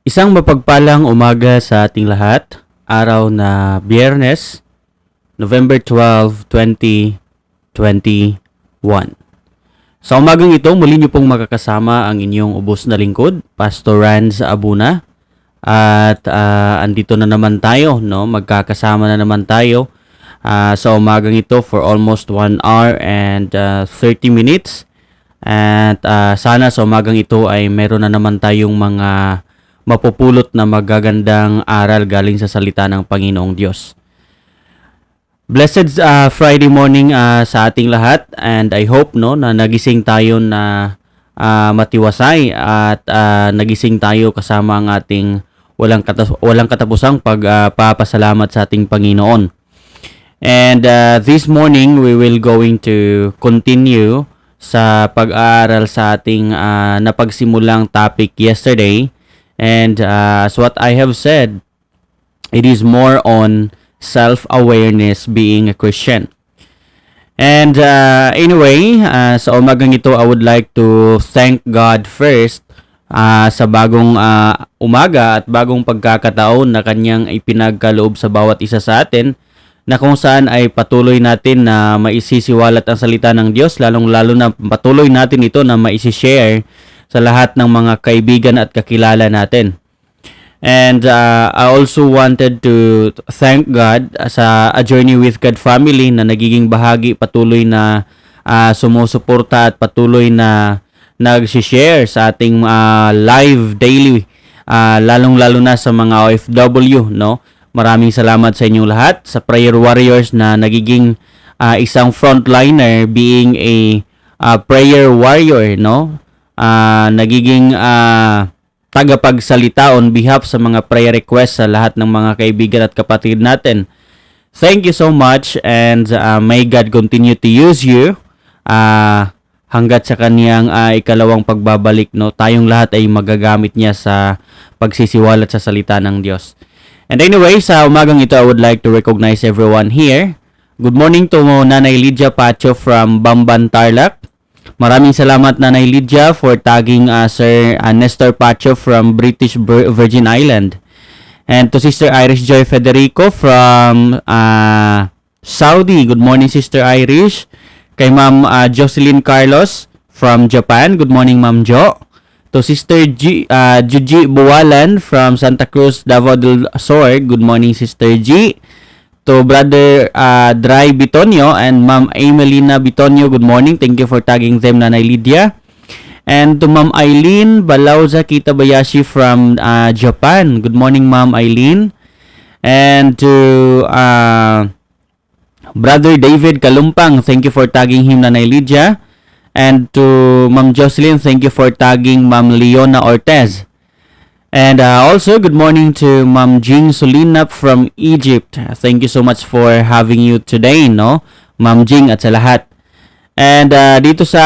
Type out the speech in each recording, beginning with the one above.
Isang mapagpalang umaga sa ating lahat, araw na Biyernes, November 12, 2021. Sa umagang ito, muli niyo pong makakasama ang inyong ubos na lingkod, Pastor Ranz Abuna. At andito na naman tayo, no? Magkakasama na naman tayo sa umagang ito for almost 1 hour and 30 minutes. At sana sa umagang ito ay meron na naman tayong mga mapupulot na magagandang aral galing sa salita ng Panginoong Diyos. Blessed Friday morning sa ating lahat, and I hope na nagising tayo na matiwasay at nagising tayo kasama ang ating walang katapusang pagpapasalamat sa ating Panginoon. And this morning we will going to continue sa pag-aaral sa ating napagsimulang topic yesterday. And as what I have said, it is more on self-awareness being a Christian. And anyway, sa umagang ito, I would like to thank God first sa bagong umaga at bagong pagkakataon na kanyang ipinagkaloob sa bawat isa sa atin, na kung saan ay patuloy natin na maisisiwalat ang salita ng Diyos, lalong-lalo na patuloy natin ito na maisishare sa lahat ng mga kaibigan at kakilala natin. And I also wanted to thank God sa A Journey with God family na nagiging bahagi, patuloy na sumusuporta at patuloy na nag-share sa ating live daily, lalong-lalo na sa mga OFW, no? Maraming salamat sa inyong lahat, sa prayer warriors na nagiging isang frontliner, being a prayer warrior, no? Nagiging tagapagsalita on behalf sa mga prayer requests sa lahat ng mga kaibigan at kapatid natin. Thank you so much, and may God continue to use you hanggat sa kaniyang ikalawang pagbabalik, no? Tayong lahat ay magagamit niya sa pagsisiwalat sa salita ng Diyos. And anyway, sa umagang ito, I would like to recognize everyone here. Good morning to Nanay Lydia Pacho from Bamban, Tarlac. Maraming salamat, Nanay Lydia, for tagging Sir Nestor Pacho from British Virgin Island. And to Sister Irish Joy Federico from Saudi. Good morning, Sister Irish. Kay Ma'am Jocelyn Carlos from Japan. Good morning, Ma'am Jo. To Sister Juji Buwalan from Santa Cruz, Davao del Sur. Good morning, Sister G. To Brother Dry Bitonio and Ma'am Emelina Bitonio, good morning. Thank you for tagging them, Nanay Lydia. And to Ma'am Eileen Balauza Kitabayashi from Japan. Good morning, Ma'am Eileen. And to Brother David Kalumpang, thank you for tagging him, Nanay Lydia. And to Ma'am Jocelyn, thank you for tagging Ma'am Leona Ortez. And also, good morning to Ma'am Jean Solinap from Egypt. Thank you so much for having you today, no? Ma'am Jean at sa lahat. And dito sa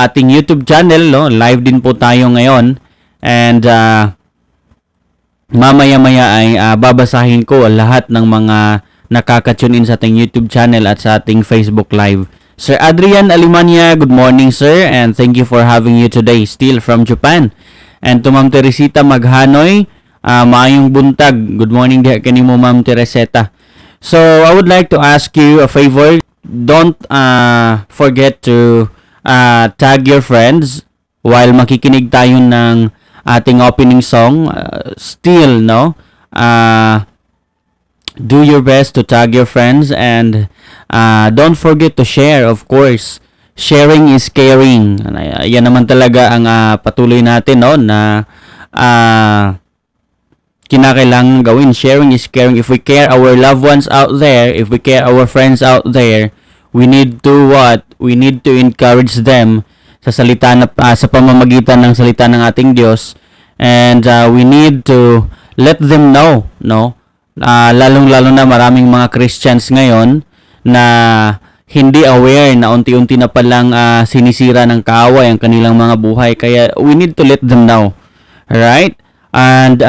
ating YouTube channel, no? Live din po tayo ngayon. And mamaya-maya ay babasahin ko lahat ng mga nakaka-tune in sa ating YouTube channel at sa ating Facebook Live. Sir Adrian Alimania, good morning, sir. And thank you for having you today, still from Japan. And to Ma'am Teresita Maghanoy, maayong buntag. Good morning diha kanimo, Ma'am Teresita. So, I would like to ask you a favor. Don't forget to tag your friends while makikinig tayo ng ating opening song. Still, no? Do your best to tag your friends, and don't forget to share, of course. Sharing is caring. Yan naman talaga ang patuloy natin, no, na kinakailangan gawin. Sharing is caring. If we care our loved ones out there, if we care our friends out there, we need to what? We need to encourage them sa salita na, sa pamamagitan ng salita ng ating Diyos, and we need to let them know, no? Lalong-lalo na maraming mga Christians ngayon na hindi aware na unti-unti na palang sinisira ng kaaway ang kanilang mga buhay. Kaya we need to let them know. Alright? And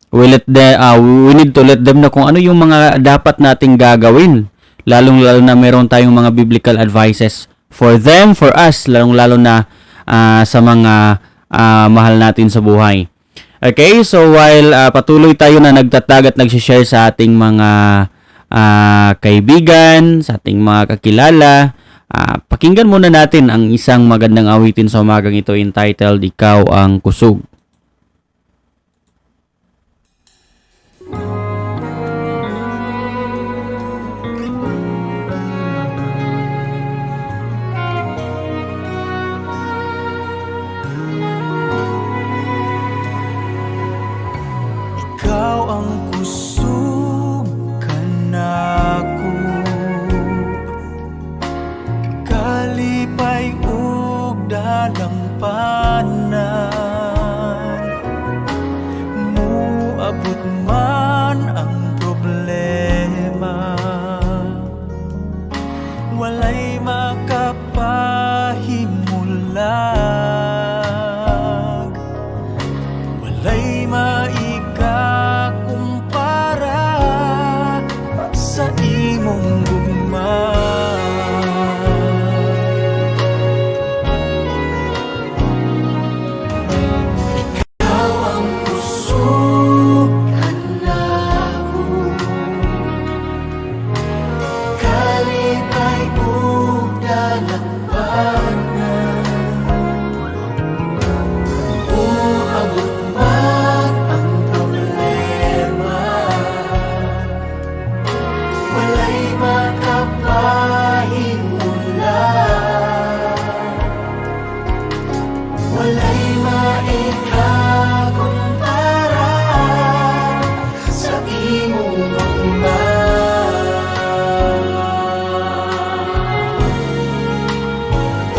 we need to let them know kung ano yung mga dapat nating gagawin. Lalong-lalo na meron tayong mga biblical advices for them, for us, lalong-lalo na sa mga mahal natin sa buhay. Okay, so while patuloy tayo na nagtatag at nagsishare sa ating mga kaibigan, sa ating mga kakilala, pakinggan muna natin ang isang magandang awitin sa umagang ito entitled Ikaw ang Kusog. Ikaw ang kusog kanako, kalipay ug dalampanan. Muabot man ang problema, walay makapahimulag, walay maikakumpara sa imong gugma. Ikaw ang kusog kanako, kalipay ug dalampanan. Uabot man ang problema, walay makapahimulag, walay maikakumpara sa imong gugma.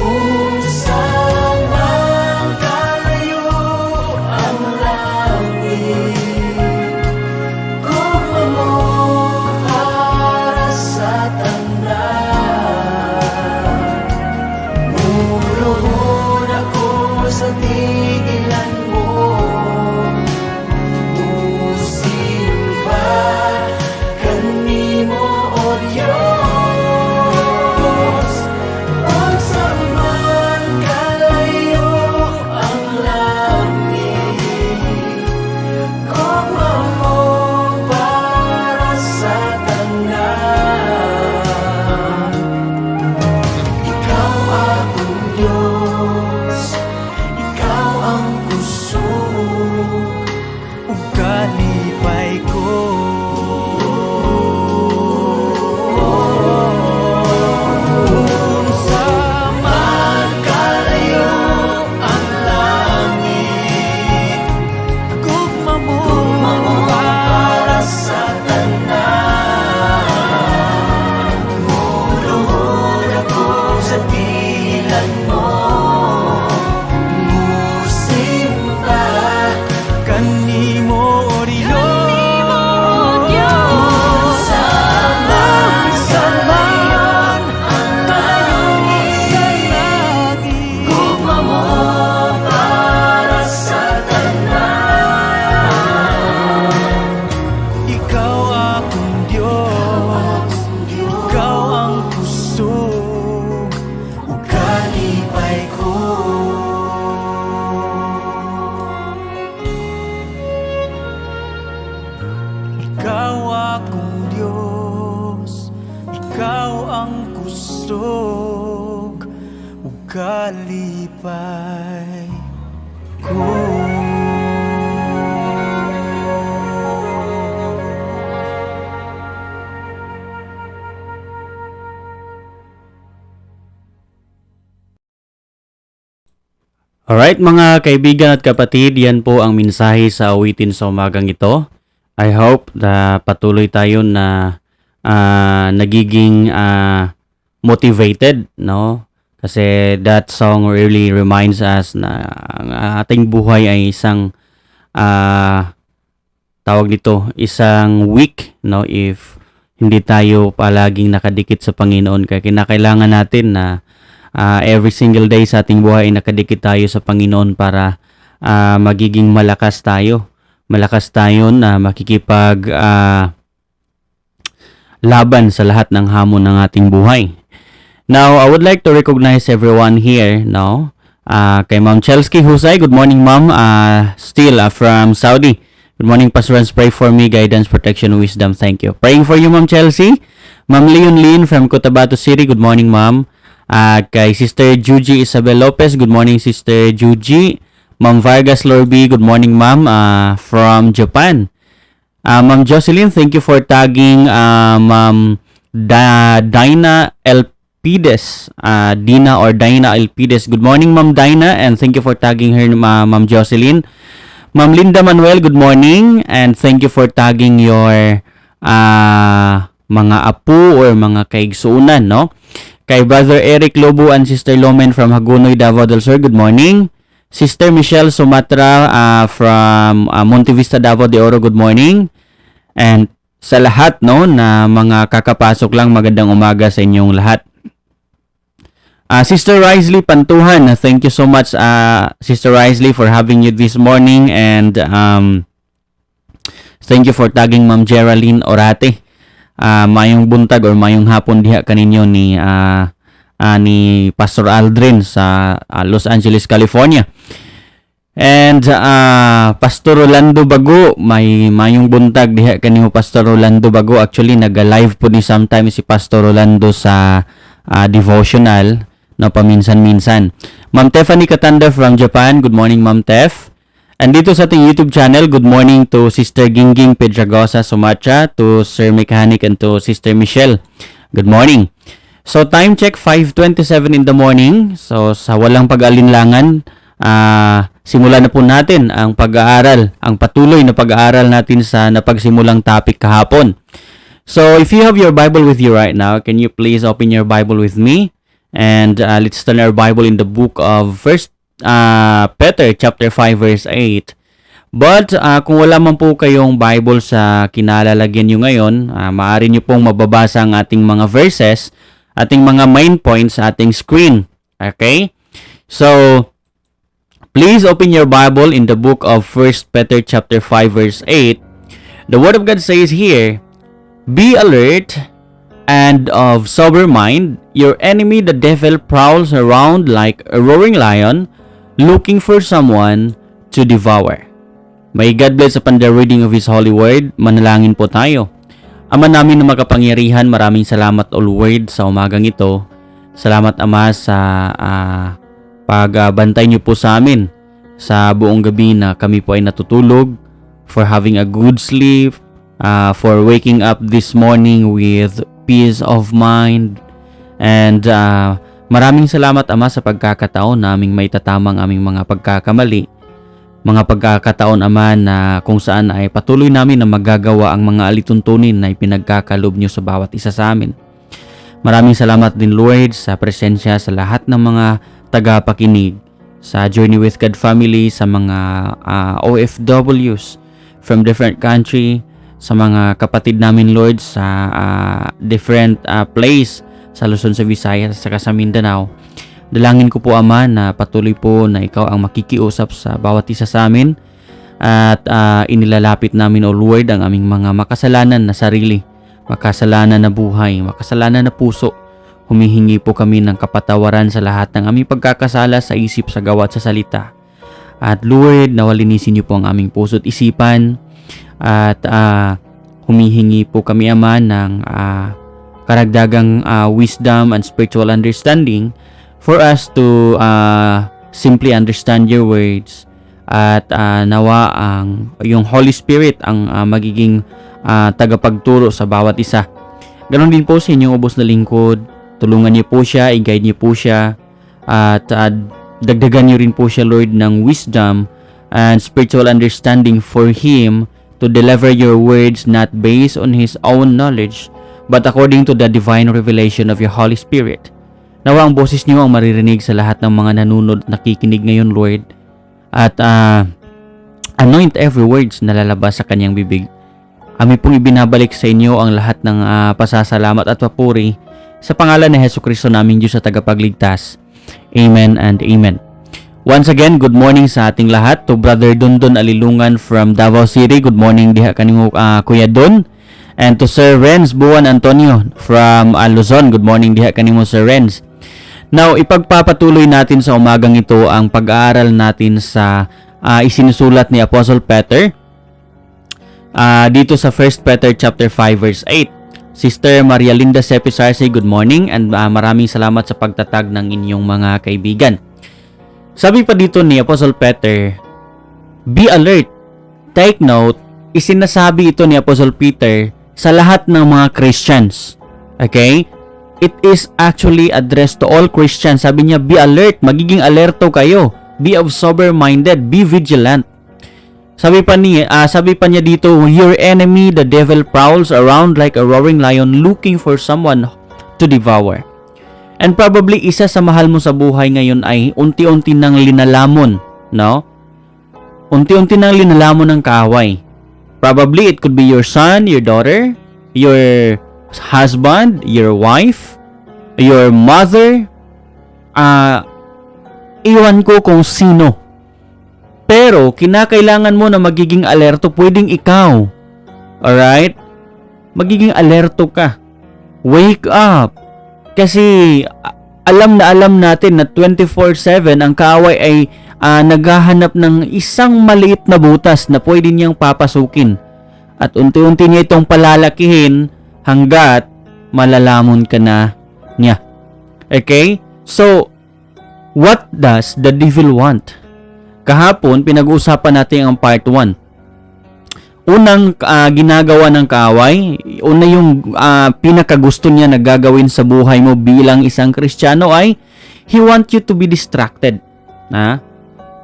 Unsa man kalayo ang langit, gugma mo para sa tanan. Muluhod ako sa tiilan mo, musimba kanimo o Diyos. Unsa man kalayo ang langit, gugma mo para sa tanan. Ikaw akong Diyos, ikaw ang kusog ug kalipay ko. Unsa man kalayo ang langit, gugma mo para sa tanan. Muluhod ako sa tiilan mo, musimba kanimo o Diyos. Samayon ang langit, gugma mo para sa tanan. Ikaw akong Diyos, ikaw ang kusog ug kalipay ko. Ikaw akong Diyos, ikaw ang kusog ug kalipay ko. Alright mga kaibigan at kapatid, yan po ang mensahe sa awitin sa umagang ito. I hope na patuloy tayo na nagiging motivated, no? Kasi that song really reminds us na ang ating buhay ay isang tawag dito, isang week, no? If hindi tayo palaging nakadikit sa Panginoon, kaya kinakailangan natin na every single day sa ating buhay ay nakadikit tayo sa Panginoon para magiging malakas tayo. Malakas tayo na makikipag laban sa lahat ng hamon ng ating buhay. Now, I would like to recognize everyone here, no? Kay Ma'am Chelsky Husay, good morning ma'am. Still from Saudi. Good morning, Pastor Rans. Pray for me, guidance, protection, wisdom. Thank you. Praying for you, Ma'am Chelsea. Ma'am Leon Lin from Cotabato City. Good morning, ma'am. Kay Sister Juji Isabel Lopez. Good morning, Sister Juji. Ma'am Vargas Lorby. Good morning, ma'am. From Japan. Ma'am Jocelyn, thank you for tagging Ma'am Dina Elpides. Dina or Dina Elpides. Good morning, Ma'am Dina, and thank you for tagging her, Ma'am Jocelyn. Ma'am Linda Manuel, good morning, and thank you for tagging your mga apo or mga kaigsuunan, no? Kay Brother Eric Lobo and Sister Lomen from Hagonoy, Davao del Sur, good morning. Sister Michelle Sumatra from Monte Vista, Davao de Oro, good morning. And sa lahat, no, na mga kakapasok lang, magandang umaga sa inyong lahat. Sister Risley Pantuhan, thank you so much, Sister Risley, for having you this morning, and thank you for tagging Ma'am Geraldine Orate. Mayong buntag or mayong hapon diha kaninyo ni Pastor Aldrin sa Los Angeles, California. And Pastor Rolando Bago, mayong buntag diha kaninyo Pastor Rolando Bago. Actually nag-live po ni sometimes si Pastor Rolando sa devotional na paminsan-minsan. Ma'am Tiffany Katanda from Japan, good morning Ma'am Tef. And dito sa ating YouTube channel, good morning to Sister Gingging Pedragosa Sumatra, to Sir Mechanic, and to Sister Michelle. Good morning. So time check, 5:27 in the morning. So sa walang pag-alinlangan, simulan na po natin ang pag-aaral, ang patuloy na pag-aaral natin sa napagsimulang topic kahapon. So if you have your Bible with you right now, can you please open your Bible with me? And let's turn our Bible in the book of First Peter chapter 5 verse 8. But kung wala man po kayong Bible sa kinalalagyan nyo ngayon, maaari nyo pong mababasa ang ating mga verses, ating mga main points sa ating screen. Okay? So, please open your Bible in the book of First Peter chapter 5 verse 8. The Word of God says here, "Be alert and of sober mind. Your enemy the devil prowls around like a roaring lion, looking for someone to devour." May God bless upon the reading of His holy word. Manalangin po tayo. Ama namin na makapangyarihan, maraming salamat o Lord sa umagang ito. Salamat Ama sa pagbantay niyo po sa amin sa buong gabi na kami po ay natutulog, for having a good sleep, for waking up this morning with peace of mind. And maraming salamat Ama sa pagkakataon na aming may tatamang aming mga pagkakamali. Mga pagkakataon Ama na kung saan ay patuloy namin na magagawa ang mga alituntunin na ipinagkakalob niyo sa bawat isa sa amin. Maraming salamat din Lord sa presensya sa lahat ng mga tagapakinig sa Journey with God family, sa mga OFWs from different country, sa mga kapatid namin Lord sa different place sa Luzon, sa Visayas, at sa Mindanao. Dalangin ko po Ama na patuloy po na Ikaw ang makikiusap sa bawat isa sa amin, at inilalapit namin o Lord ang aming mga makasalanan na sarili, makasalanan na buhay, makasalanan na puso. Humihingi po kami ng kapatawaran sa lahat ng aming pagkakasala sa isip, sa gawa at sa salita. At Lord, nawalinisin niyo po ang aming puso at isipan, at humihingi po kami Ama ng karagdagang wisdom and spiritual understanding for us to simply understand your words, at nawa ang yung Holy Spirit ang magiging tagapagturo sa bawat isa. Ganon din po sa inyong ubos na lingkod, tulungan niyo po siya, i-guide niyo po siya, at dagdagan niyo rin po siya Lord ng wisdom and spiritual understanding for him to deliver your words not based on his own knowledge but according to the divine revelation of your Holy Spirit. Nawa ang boses niyo ang maririnig sa lahat ng mga nanunod at nakikinig ngayon Lord, at anoint every words na lalabas sa kanyang bibig. Amin pong ibinabalik sa inyo ang lahat ng pasasalamat at papuri sa pangalan ni Jesucristo naming Diyos at tagapagligtas. Amen and amen. Once again, good morning sa ating lahat. To Brother Dondon Alilungan from Davao City, good morning diha kanimo Kuya Don. And to Sir Renz Buwan Antonio from Luzon, good morning diha kanimo Sir Renz. Now, ipagpapatuloy natin sa umagang ito ang pag-aaral natin sa isinusulat ni Apostle Peter dito sa 1 Peter chapter 5 verse 8. Sister Maria Linda Sepisarse, good morning and maraming salamat sa pagtatag ng inyong mga kaibigan. Sabi pa dito ni Apostle Peter, be alert. Take note, isinasabi ito ni Apostle Peter sa lahat ng mga Christians. Okay? It is actually addressed to all Christians. Sabi niya, be alert, magiging alerto kayo. Be of sober-minded, be vigilant. Sabi pa niya dito, your enemy, the devil, prowls around like a roaring lion looking for someone to devour. And probably isa sa mahal mo sa buhay ngayon ay unti-unti nang linalamon, no? Unti-unti nang linalamon ng kaaway. Probably it could be your son, your daughter, your husband, your wife, your mother, iwan ko kung sino. Pero, kinakailangan mo na magiging alerto, pwedeng ikaw. Alright? Magiging alerto ka. Wake up. Kasi, alam natin na 24/7 ang kaaway ay naghahanap ng isang maliit na butas na pwede niyang papasukin. At unti-unti niya itong palalakihin hanggat malalamon ka na niya. Okay? So, what does the devil want? Kahapon, pinag-uusapan natin ang part 1. Unang ginagawa ng kaaway, una yung pinakagusto niya na gagawin sa buhay mo bilang isang Kristiyano ay he want you to be distracted.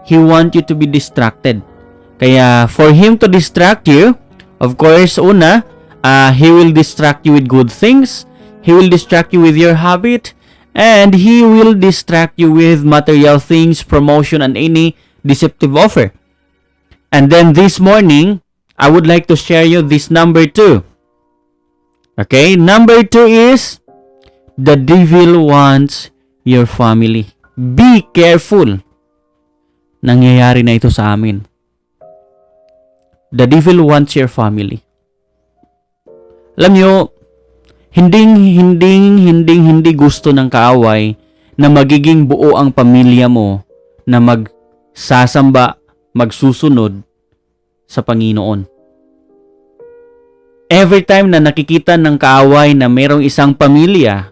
He want you to be distracted. Kaya for him to distract you, of course, una, he will distract you with good things, he will distract you with your habit, and he will distract you with material things, promotion, and any deceptive offer. And then this morning, I would like to share you this number 2. Okay, number 2 is the devil wants your family. Be careful. Nangyayari na ito sa amin. The devil wants your family. Alam nyo, hindi gusto ng kaaway na magiging buo ang pamilya mo na magsasamba, magsusunod sa Panginoon. Every time na nakikita ng kaaway na mayroong isang pamilya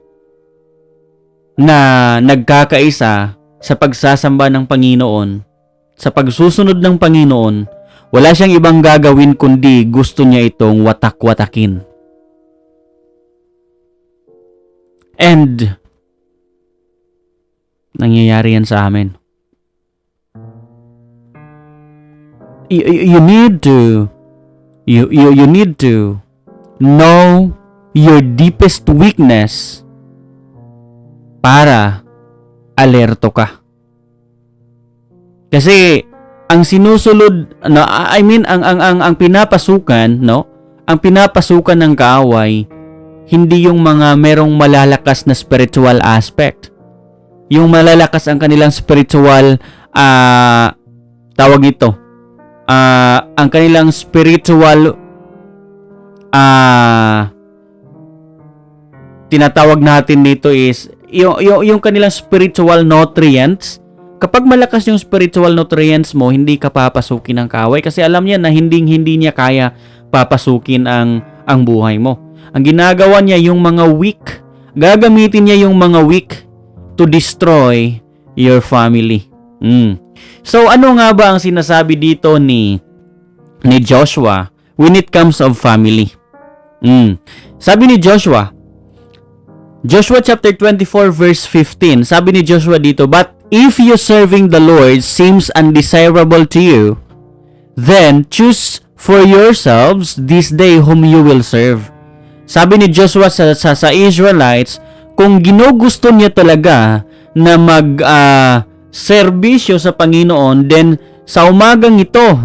na nagkakaisa sa pagsasamba ng Panginoon, sa pagsusunod ng Panginoon, wala siyang ibang gagawin kundi gusto niya itong watak-watakin. And nangyayari yan sa amin. You need to know your deepest weakness para alerto ka. Kasi ang sinusulod, ang pinapasukan, ang pinapasukan ng kaaway, hindi yung mga merong malalakas na spiritual aspect. Yung malalakas ang kanilang spiritual, tawag ito, ang kanilang spiritual, tinatawag natin dito is, yung kanilang spiritual nutrients. Kapag malakas yung spiritual nutrients mo, hindi ka papasukin ng kaaway kasi alam niya na hindi niya kaya papasukin ang buhay mo. Ang ginagawa niya yung mga weak, gagamitin niya yung mga weak to destroy your family. So ano nga ba ang sinasabi dito ni Joshua when it comes of family? Sabi ni Joshua chapter 24 verse 15, sabi ni Joshua dito, but if you serving the Lord seems undesirable to you, then choose for yourselves this day whom you will serve. Sabi ni Joshua sa Israelites, kung ginugusto niya talaga na serbisyo sa Panginoon, then sa umagang ito,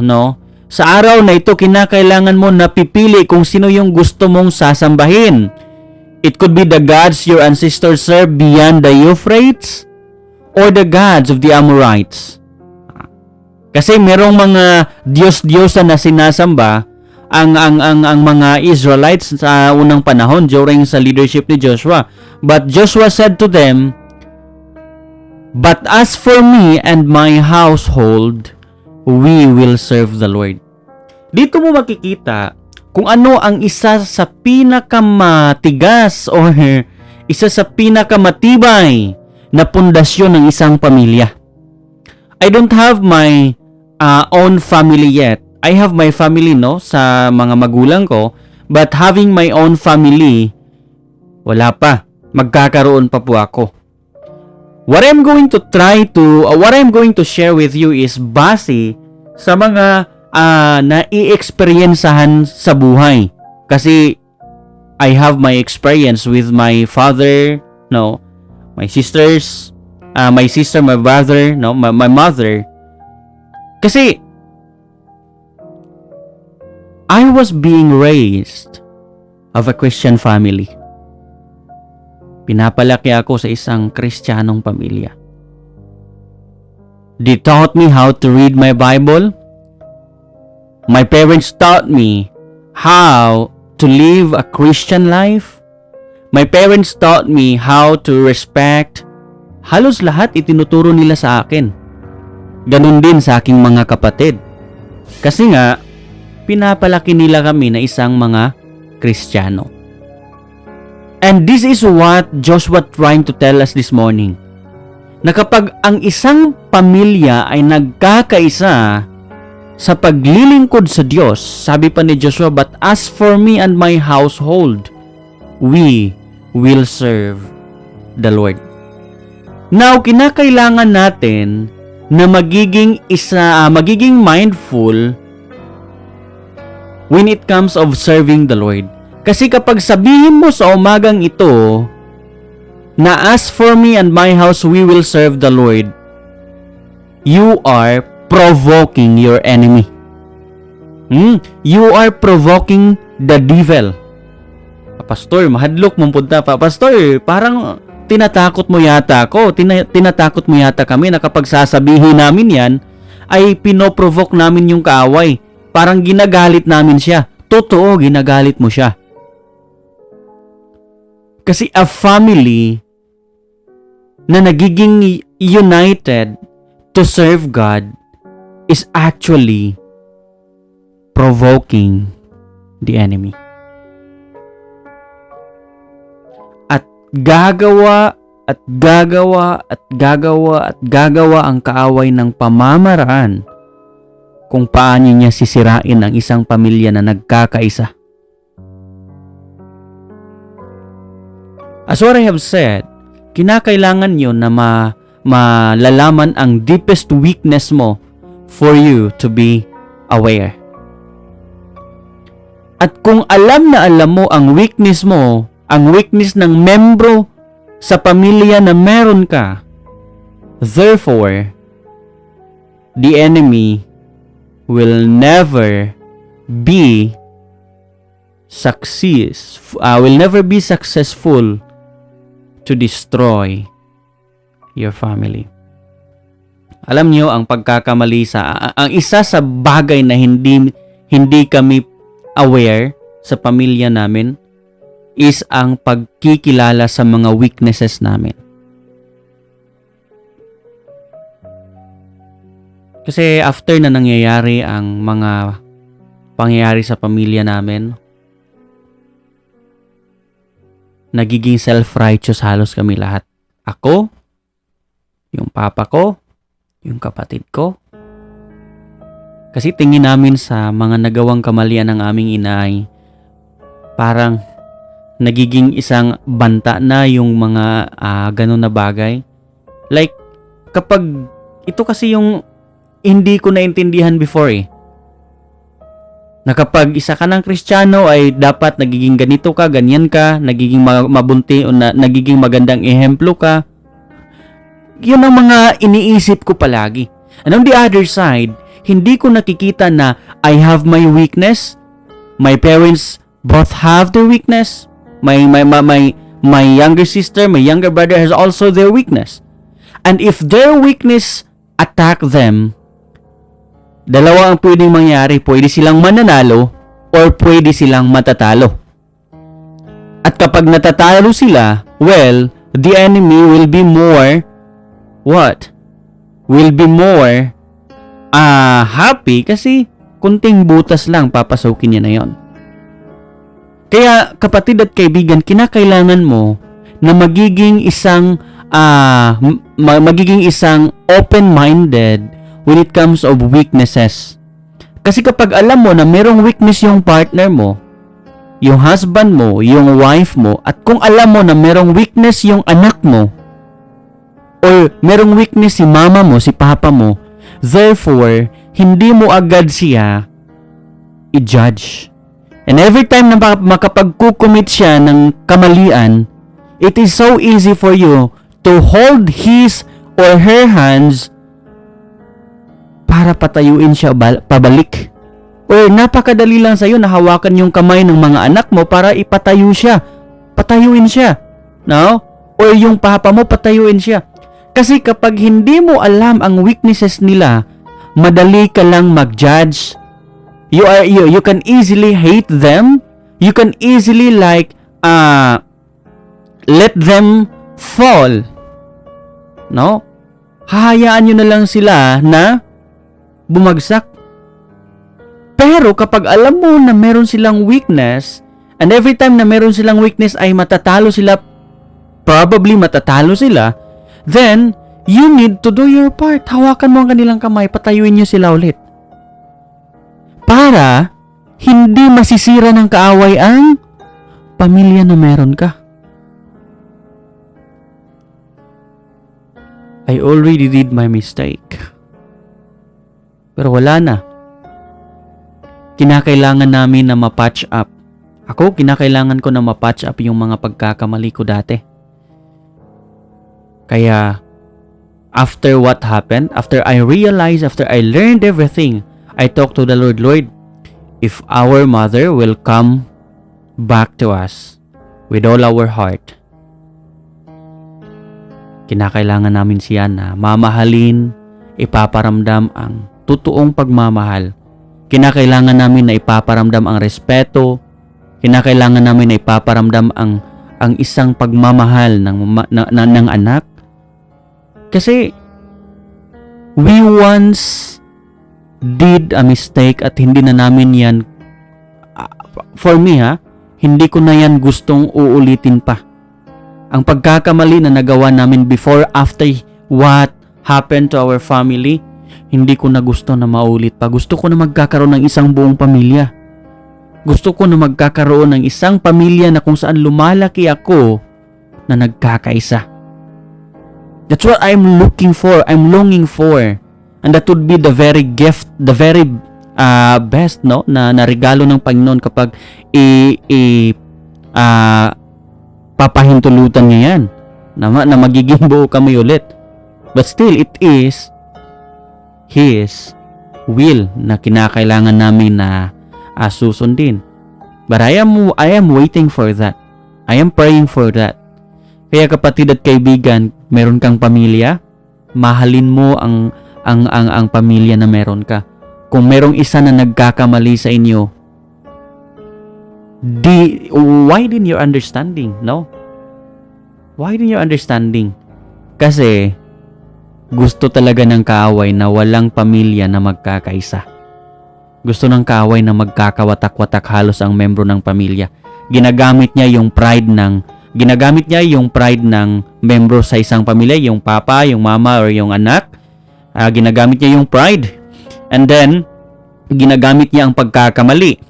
sa araw na ito, kinakailangan mo na pipili kung sino yung gusto mong sasambahin. It could be the gods your ancestors served beyond the Euphrates, or the gods of the Amorites. Kasi merong mga Diyos-Diyosan na sinasamba ang mga Israelites sa unang panahon during sa leadership ni Joshua. But Joshua said to them, But as for me and my household, we will serve the Lord. Dito mo makikita kung ano ang isa sa pinakamatigas o isa sa pinakamatibay na pundasyon ng isang pamilya. I don't have my own family yet. I have my family sa mga magulang ko, but having my own family, wala pa. Magkakaroon pa po ako. What I'm going to share with you is base sa mga na-i-experiencehan sa buhay. Kasi I have my experience with my father, my sisters, my sister, my brother, my mother. Kasi I was being raised of a Christian family. Pinapalaki ako sa isang Kristiyanong pamilya. They taught me how to read my Bible. My parents taught me how to live a Christian life. My parents taught me how to respect. Halos lahat itinuturo nila sa akin. Ganun din sa aking mga kapatid. Kasi nga, pinapalaki nila kami na isang mga Kristiyano. And this is what Joshua trying to tell us this morning. Na kapag ang isang pamilya ay nagkakaisa sa paglilingkod sa Diyos, sabi pa ni Joshua, but as for me and my household, we will serve the Lord. Now, kinakailangan natin na magiging mindful when it comes of serving the Lord. Kasi kapag sabihin mo sa umagang ito na as for me and my house we will serve the Lord, you are provoking your enemy. You are provoking the devil. Pastor, mahadlok mong punta pa. Pastor, parang tinatakot mo yata ako. Tinatakot mo yata kami na kapag sasabihin namin yan, ay pinoprovoke namin yung kaaway. Parang ginagalit namin siya. Totoo, ginagalit mo siya. Kasi a family na nagiging united to serve God is actually provoking the enemy. At gagawa ang kaaway ng pamamaraan kung paano niya sisirain ang isang pamilya na nagkakaisa. As what I have said, kinakailangan nyo na malalaman ang deepest weakness mo for you to be aware. At kung alam na alam mo ang weakness mo, ang weakness ng membro sa pamilya na meron ka, therefore, the enemy will never be successful to destroy your family. Alam niyo ang pagkakamali ang isa sa bagay na hindi kami aware sa pamilya namin is ang pagkikilala sa mga weaknesses namin. Kasi after na nangyayari ang mga pangyayari sa pamilya namin, nagiging self-righteous halos kami lahat. Ako, yung papa ko, yung kapatid ko. Kasi tingin namin sa mga nagawang kamalian ng aming inay, parang nagiging isang banta na yung mga ganun na bagay. Like, kapag ito kasi yung hindi ko naintindihan before na kapag isa ka ng Kristiyano ay dapat nagiging ganito ka, ganyan ka, nagiging mabunti o nagiging magandang ehemplo ka. Yun ang mga iniisip ko palagi. And on the other side, hindi ko nakikita na I have my weakness. My parents both have their weakness. My younger sister, my younger brother has also their weakness. And if their weakness attack them, dalawa ang pwedeng mangyari. Pwede silang mananalo or pwede silang matatalo. At kapag natatalo sila, well, the enemy will be more what? Will be more happy kasi kunting butas lang papasukin niya na yon. Kaya kapatid at kaibigan, kinakailangan mo na magiging isang open-minded when it comes of weaknesses. Kasi kapag alam mo na merong weakness yung partner mo, yung husband mo, yung wife mo, at kung alam mo na merong weakness yung anak mo, or merong weakness si mama mo, si papa mo, therefore, hindi mo agad siya i-judge. And every time na makapag-commit siya ng kamalian, it is so easy for you to hold his or her hands para patayuin siya pabalik. Or napakadali lang sa'yo na hawakan yung kamay ng mga anak mo para ipatayo siya. Patayuin siya. No? Or yung papa mo, patayuin siya. Kasi kapag hindi mo alam ang weaknesses nila, madali ka lang mag-judge. You can easily hate them. You can easily let them fall. No? Hahayaan nyo na lang sila na bumagsak. Pero kapag alam mo na meron silang weakness, and every time na meron silang weakness ay matatalo sila, probably matatalo sila, then you need to do your part. Hawakan mo ang kanilang kamay, patayuin nyo sila ulit. Para hindi masisira ng kaaway ang pamilya na meron ka. I already did my mistake. Pero wala na. Kinakailangan namin na ma-patch up. Ako, kinakailangan ko na ma-patch up yung mga pagkakamali ko dati. Kaya, after what happened, after I realized, after I learned everything, I talked to the Lord, Lord, if our mother will come back to us with all our heart, kinakailangan namin siya na mamahalin, ipaparamdam ang totoong pagmamahal. Kinakailangan namin na ipaparamdam ang respeto. Kinakailangan namin na ipaparamdam ang isang pagmamahal ng anak. Kasi we once did a mistake at hindi na namin yan, for me hindi ko na yan gustong uulitin pa. Ang pagkakamali na nagawa namin before, after what happened to our family, hindi ko na gusto na maulit pa. Gusto ko na magkakaroon ng isang buong pamilya. Gusto ko na magkakaroon ng isang pamilya na kung saan lumalaki ako na nagkakaisa. That's what I'm looking for. I'm longing for. And that would be the very gift, the very best, no, na regalo ng Panginoon kapag papahintulutan niya yan na magiging buo kami ulit. But still, it is His will na kinakailangan namin na susundin. But I am waiting for that. I am praying for that. Kaya kapatid at kaibigan, meron kang pamilya, mahalin mo ang pamilya na meron ka. Kung merong isa na nagkakamali sa inyo, widen your understanding, no? Widen your understanding. Kasi gusto talaga ng kaaway na walang pamilya na magkakaisa. Gusto ng kaaway na magkakawatak-watak halos ang membro ng pamilya. Ginagamit niya yung pride ng membro sa isang pamilya, yung papa, yung mama, or yung anak. Ginagamit niya yung pride. And then, ginagamit niya ang pagkakamali.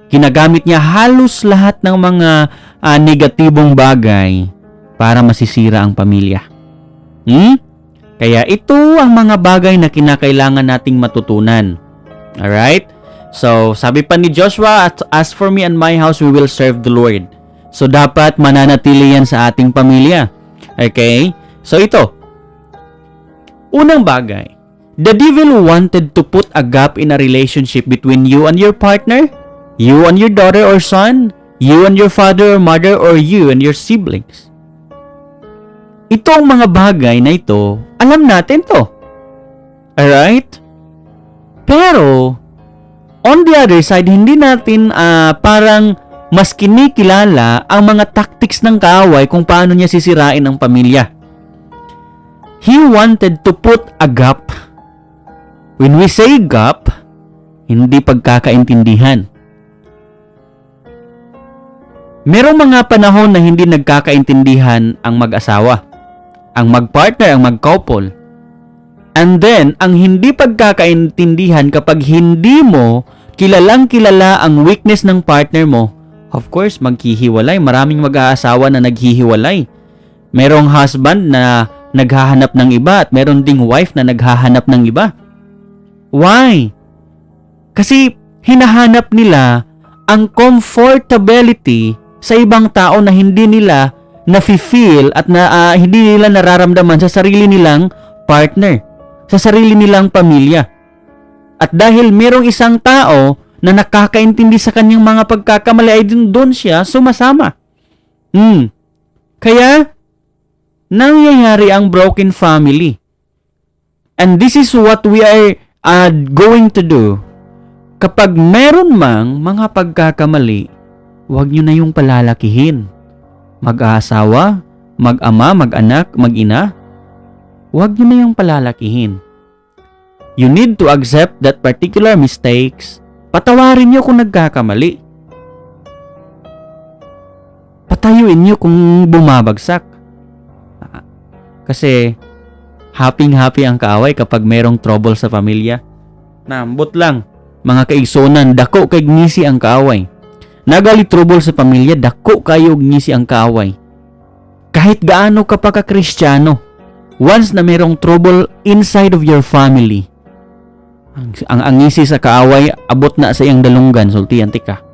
Ginagamit niya halos lahat ng mga negatibong bagay para masisira ang pamilya. Kaya ito ang mga bagay na kinakailangan nating matutunan. Alright? So, sabi pa ni Joshua, as for me and my house, we will serve the Lord. So, dapat mananatili yan sa ating pamilya. Okay? So, ito. Unang bagay, the devil wanted to put a gap in a relationship between you and your partner, you and your daughter or son, you and your father or mother, or you and your siblings. Itong mga bagay na ito, alam natin to. Alright? Pero, on the other side, hindi natin parang mas kinikilala ang mga tactics ng kaaway kung paano niya sisirain ang pamilya. he wanted to put a gap. When we say gap, hindi pagkakaintindihan. Merong mga panahon na hindi nagkakaintindihan ang mag-asawa, ang mag-partner, ang mag-couple. And then, ang hindi pagkakaintindihan kapag hindi mo kilalang kilala ang weakness ng partner mo, of course, maghihiwalay. Maraming mag-aasawa na naghihiwalay. Merong husband na naghahanap ng iba at meron ding wife na naghahanap ng iba. Why? Kasi hinahanap nila ang comfortability sa ibang tao na hindi nila na-feel at hindi nila nararamdaman sa sarili nilang partner, sa sarili nilang pamilya. At dahil merong isang tao na nakakaintindi sa kanyang mga pagkakamali ay doon siya sumasama. Kaya nangyayari ang broken family. And this is what we are going to do. Kapag meron mang mga pagkakamali, huwag nyo na yung palalakihin. Mag-aasawa, mag-ama, mag-anak, mag-ina, huwag nyo na yung palalakihin. You need to accept that particular mistakes. Patawarin nyo kung nagkakamali. Patayuin nyo kung bumabagsak. Kasi happy ang kaaway kapag merong trouble sa pamilya. Naambot lang, mga kaigsonan, dako kay ngisi ang kaaway. Nagali trouble sa pamilya, dako kayo ngisi ang kaaway. Kahit gaano ka pa ka-Kristiyano, once na merong trouble inside of your family, ang ngisi sa kaaway, abot na sa iyang dalunggan, sultian ka.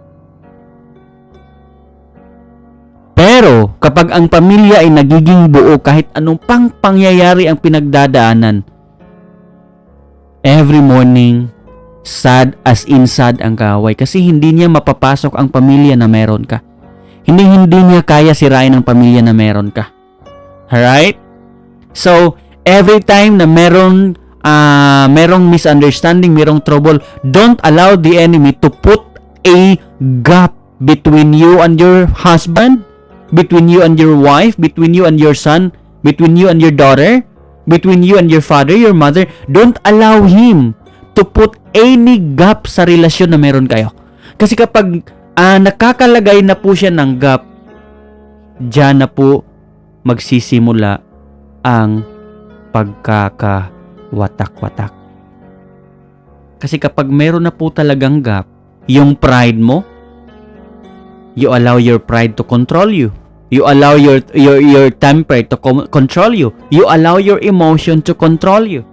Pero, kapag ang pamilya ay nagiging buo kahit anong pang pangyayari ang pinagdadaanan, every morning, sad as in sad ang kaaway kasi hindi niya mapapasok ang pamilya na meron ka. Hindi niya kaya sirain ang pamilya na meron ka. Alright? So, every time na merong misunderstanding, merong trouble, don't allow the enemy to put a gap between you and your husband, between you and your wife, between you and your son, between you and your daughter, between you and your father, your mother. Don't allow him to put any gap sa relasyon na meron kayo. Kasi kapag nakakalagay na po siya ng gap, diyan na po magsisimula ang pagkakawatak-watak. Kasi kapag meron na po talagang gap, yung pride mo, you allow your pride to control you. You allow your temper to control you. You allow your emotion to control you.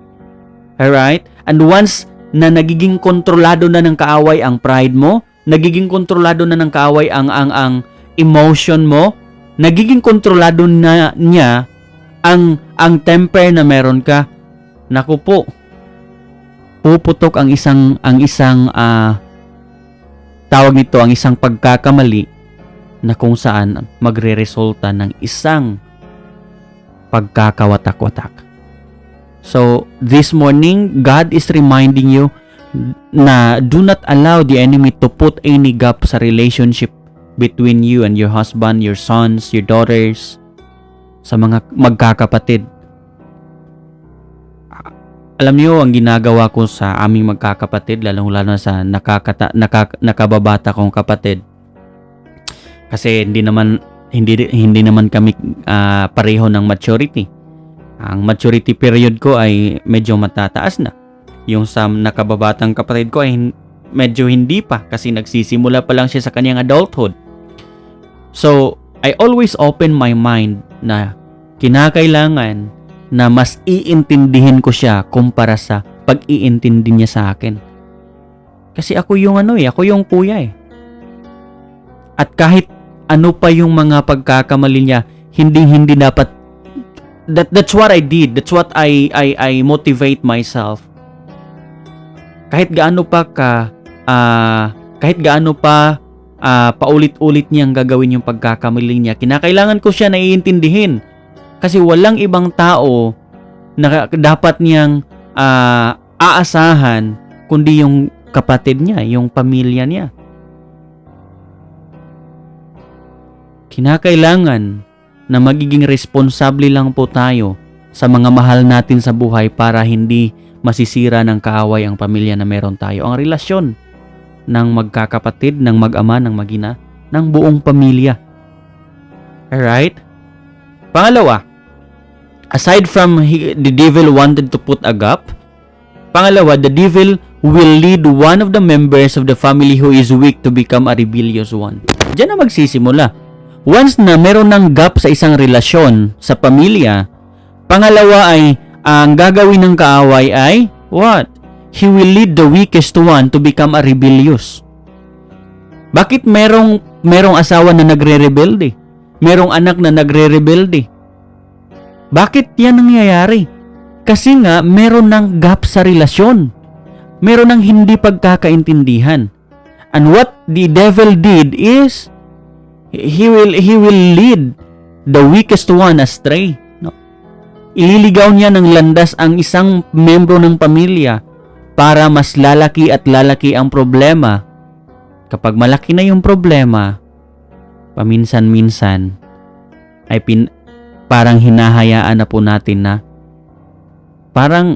Alright? And once na nagiging kontrolado na ng kaaway ang pride mo, nagiging kontrolado na ng kaaway ang emotion mo, nagiging kontrolado na niya ang temper na meron ka, naku po, puputok ang isang tawag nito, ang isang pagkakamali na kung saan magre-resulta ng isang pagkakawatak-watak. So, this morning, God is reminding you na do not allow the enemy to put any gap sa relationship between you and your husband, your sons, your daughters, sa mga magkakapatid. Alam niyo, ang ginagawa ko sa aming magkakapatid, lalong-lalo na sa nakababata kong kapatid, kasi hindi naman kami pareho ng maturity. Ang maturity period ko ay medyo matataas na. Yung sa nakababatang kapatid ko ay medyo hindi pa kasi nagsisimula pa lang siya sa kanyang adulthood. So, I always open my mind na kinakailangan na mas iintindihin ko siya kumpara sa pag-iintindi niya sa akin. Kasi ako yung ako yung kuya eh. At kahit ano pa yung mga pagkakamali niya, hindi dapat. That's what I did. That's what I motivate myself. Kahit gaano pa paulit-ulit niyang gagawin yung pagkakamali niya, kinakailangan ko siya naiintindihin. Kasi walang ibang tao na dapat niyang aasahan kundi yung kapatid niya, yung pamilya niya. Kinakailangan na magiging responsable lang po tayo sa mga mahal natin sa buhay para hindi masisira ng kaaway ang pamilya na meron tayo. Ang relasyon ng magkakapatid, ng mag-ama, ng mag-ina, ng buong pamilya. Alright? Pangalawa, aside from the devil wanted to put a gap, pangalawa, the devil will lead one of the members of the family who is weak to become a rebellious one. Diyan na magsisimula. Once na meron ng gap sa isang relasyon sa pamilya, pangalawa ay ang gagawin ng kaaway ay what? He will lead the weakest one to become a rebellious. Bakit merong asawa na nagre-rebelde? Merong anak na nagre-rebelde? Bakit yan nangyayari? Kasi nga meron ng gap sa relasyon. Meron ng hindi pagkakaintindihan. And what the devil did is he will lead the weakest one astray. No? Ililigaw niya ng landas ang isang membro ng pamilya para mas lalaki at lalaki ang problema. Kapag malaki na yung problema, paminsan-minsan ay parang hinahayaan na po natin na parang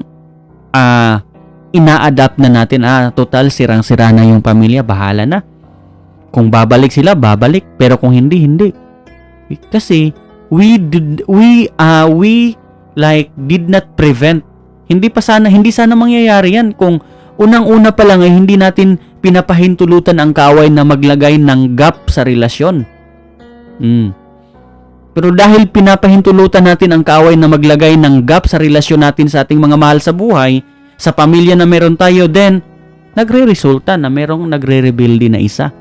ina-adapt na natin, total sirang-sira na yung pamilya, bahala na. Kung babalik sila, babalik, pero kung hindi, hindi. Kasi we did not prevent. Hindi sana mangyayari yan kung unang-una pa lang ay hindi natin pinapahintulutan ang kaaway na maglagay ng gap sa relasyon. Pero dahil pinapahintulutan natin ang kaaway na maglagay ng gap sa relasyon natin sa ating mga mahal sa buhay, sa pamilya na meron tayo, then nagre-resulta na merong nagre-rebelde na isa.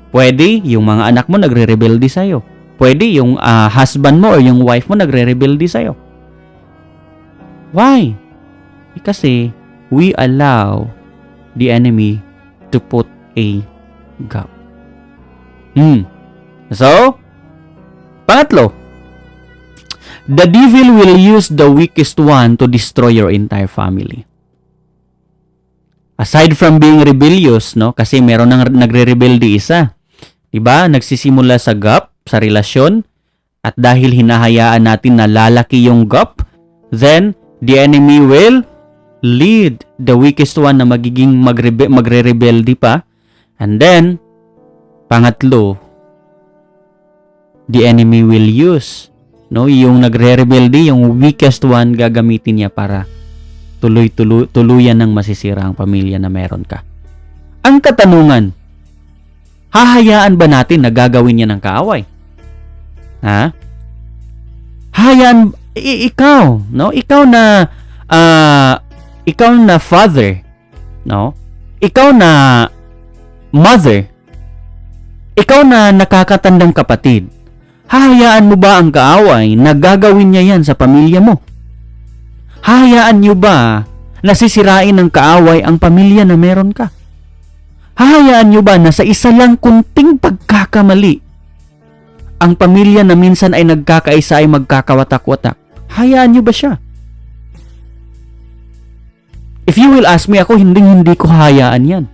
Pwede yung mga anak mo nagre-rebelde sa'yo. Pwede yung husband mo or yung wife mo nagre-rebelde sa'yo. Why? Kasi we allow the enemy to put a gap. So, pangatlo, the devil will use the weakest one to destroy your entire family. Aside from being rebellious, no? Kasi meron nang nagre-rebelde isa. Diba? Nagsisimula sa gap, sa relasyon, at dahil hinahayaan natin na lalaki yung gap, then the enemy will lead the weakest one na magiging magre-rebelde pa. And then, pangatlo, the enemy will use, no, yung nagre-rebelde, yung weakest one, gagamitin niya para tuluyan ng masisira ang pamilya na meron ka. Ang katanungan, hahayaan ba natin na gagawin niya ng kaaway? Ha? Hahayaan ikaw, no? Ikaw na father, no? Ikaw na mother. Ikaw na nakakatandang kapatid. Hahayaan mo ba ang kaaway na gagawin niya yan sa pamilya mo? Hahayaan niyo ba na sisirain ng kaaway ang pamilya na meron ka? Hahayaan niyo ba na sa isa lang kunting pagkakamali, ang pamilya na minsan ay nagkakaisa ay magkakawatak-watak? Hayaan niyo ba siya? If you will ask me, ako hindi ko hayaan yan.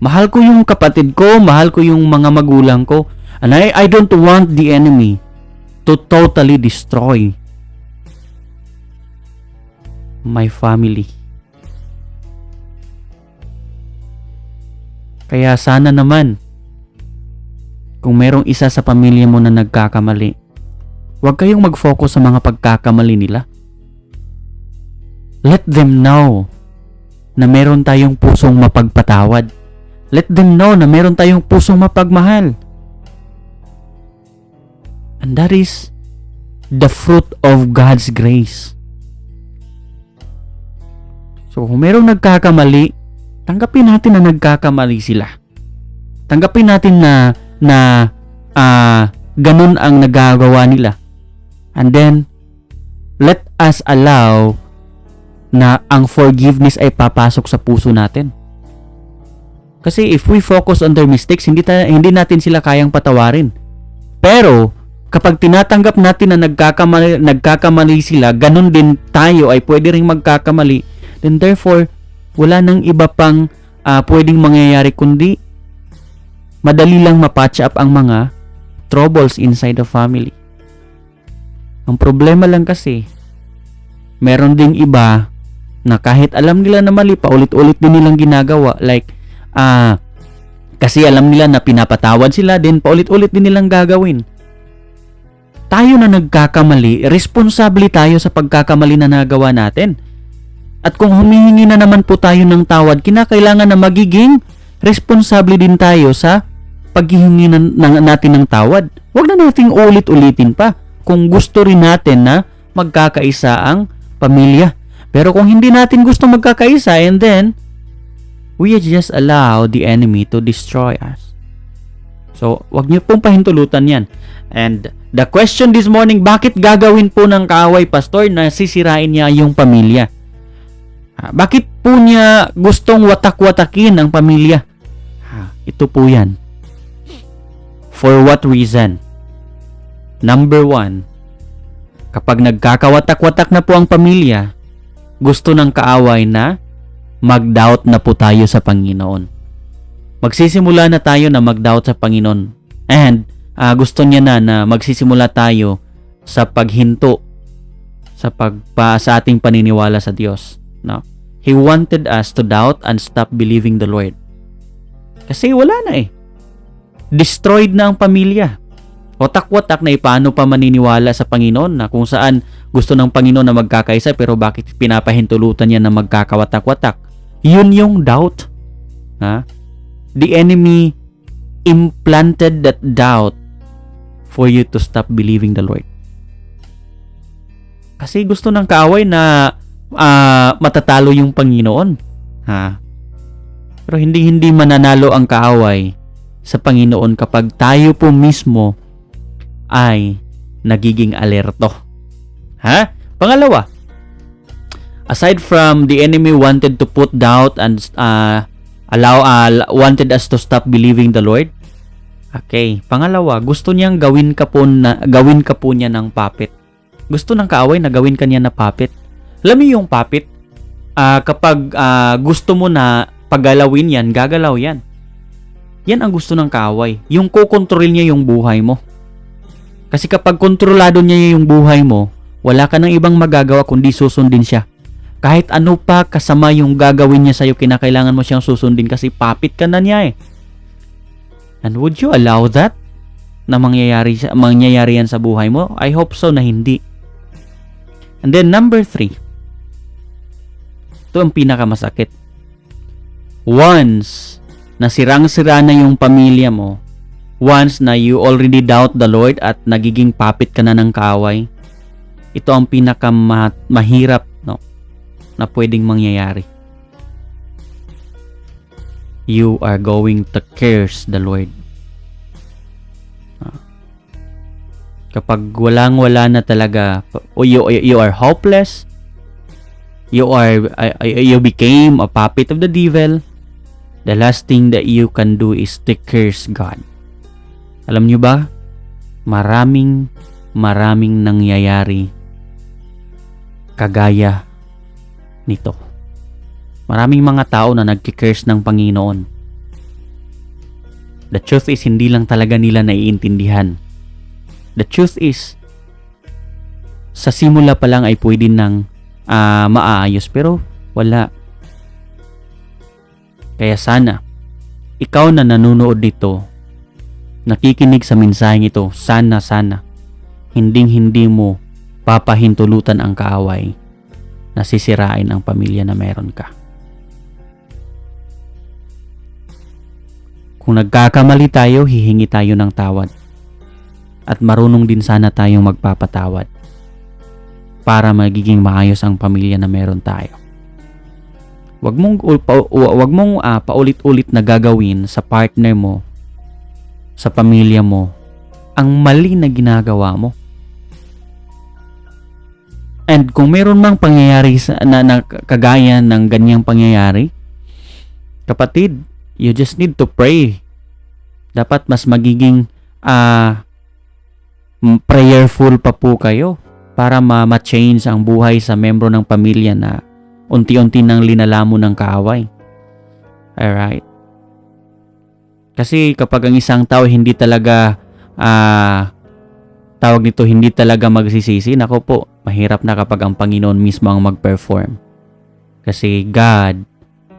Mahal ko yung kapatid ko, mahal ko yung mga magulang ko, and I don't want the enemy to totally destroy my family. Kaya sana naman, kung merong isa sa pamilya mo na nagkakamali, huwag kayong mag-focus sa mga pagkakamali nila. Let them know na meron tayong pusong mapagpatawad. Let them know na meron tayong pusong mapagmahal. And that is the fruit of God's grace. So, kung merong nagkakamali, tanggapin natin na nagkakamali sila. Tanggapin natin na ganun ang nagagawa nila. And then, let us allow na ang forgiveness ay papasok sa puso natin. Kasi if we focus on their mistakes, hindi natin sila kayang patawarin. Pero, kapag tinatanggap natin na nagkakamali sila, ganun din tayo ay pwede ring magkakamali, then therefore, wala nang iba pang pwedeng mangyayari kundi madali lang mapatch up ang mga troubles inside the family. Ang problema lang kasi, meron ding iba na kahit alam nila na mali, paulit-ulit din nilang ginagawa. Like, kasi alam nila na pinapatawad sila, din paulit-ulit din nilang gagawin. Tayo na nagkakamali, responsable tayo sa pagkakamali na nagawa natin. At kung humihingi na naman po tayo ng tawad, kinakailangan na magiging responsable din tayo sa paghihingi natin ng tawad. Huwag na nating ulit-ulitin pa kung gusto rin natin na magkakaisa ang pamilya. Pero kung hindi natin gusto magkakaisa, and then we just allow the enemy to destroy us. So, wag niyo pong pahintulutan yan. And the question this morning, bakit gagawin po ng kaaway, pastor, na sisirain niya yung pamilya? Bakit po niya gustong watak-watakin ang pamilya? Ito po yan. For what reason? Number 1, kapag nagkakawatak-watak na po ang pamilya, gusto ng kaaway na mag-doubt na po tayo sa Panginoon. Magsisimula na tayo na mag-doubt sa Panginoon. And gusto niya na magsisimula tayo sa paghinto sa ating paniniwala sa Diyos. No? He wanted us to doubt and stop believing the Lord. Kasi wala na eh. Destroyed na ang pamilya. Watak-watak na paano pa maniniwala sa Panginoon na kung saan gusto ng Panginoon na magkakaisa pero bakit pinapahintulutan niya na magkakawatak-watak? Yun yung doubt. The enemy implanted that doubt for you to stop believing the Lord. Kasi gusto ng kaaway na matatalo yung Panginoon. Pero hindi mananalo ang kaaway sa Panginoon kapag tayo po mismo ay nagiging alerto. Pangalawa, aside from the enemy wanted to put doubt and wanted us to stop believing the Lord. Okay, pangalawa, gusto niyang gawin ka po niya ng puppet. Gusto ng kaaway na gawin ka niya na puppet. Alam mo yung puppet? Kapag gusto mo na paggalawin yan, gagalaw yan. Yan ang gusto ng kaaway. Yung kokontrol niya yung buhay mo. Kasi kapag kontrolado niya yung buhay mo, wala ka nang ibang magagawa kundi susundin siya. Kahit ano pa kasama yung gagawin niya sa'yo, kinakailangan mo siyang susundin kasi puppet ka na niya eh. And would you allow that na mangyayari yan sa buhay mo? I hope so na hindi. And then number 3. Ito ang pinakamasakit. Once na sirang-sira na yung pamilya mo, once na you already doubt the Lord at nagiging puppet ka na ng kaaway, ito ang pinakamahirap na pwedeng mangyayari. You are going to curse the Lord. Kapag walang-wala na talaga, you are hopeless, you became a puppet of the devil, the last thing that you can do is to curse God. Alam nyo ba? Maraming nangyayari kagaya nito. Maraming mga tao na nagki-curse ng Panginoon. The truth is, hindi lang talaga nila naiintindihan. The truth is, sa simula pa lang ay pwede nang maayos, pero wala. Kaya sana, ikaw na nanonood dito, nakikinig sa mensaheng ito, sana, hindi mo papahintulutan ang kaaway na sisirain ang pamilya na meron ka. Kung nagkakamali tayo, hihingi tayo ng tawad. At marunong din sana tayong magpapatawad para magiging maayos ang pamilya na meron tayo. Wag mong paulit-ulit na gagawin sa partner mo, sa pamilya mo, ang mali na ginagawa mo. And kung meron mang pangyayari na kagaya ng ganyang pangyayari, kapatid, you just need to pray. Dapat mas magiging prayerful pa po kayo para ma-change ang buhay sa membro ng pamilya na unti-unti nang linalamo ng kaaway. Alright? Kasi kapag ang isang tao hindi talaga tawag nito, hindi talaga magsisisi, nako po, mahirap na kapag ang Panginoon mismo ang mag-perform. Kasi God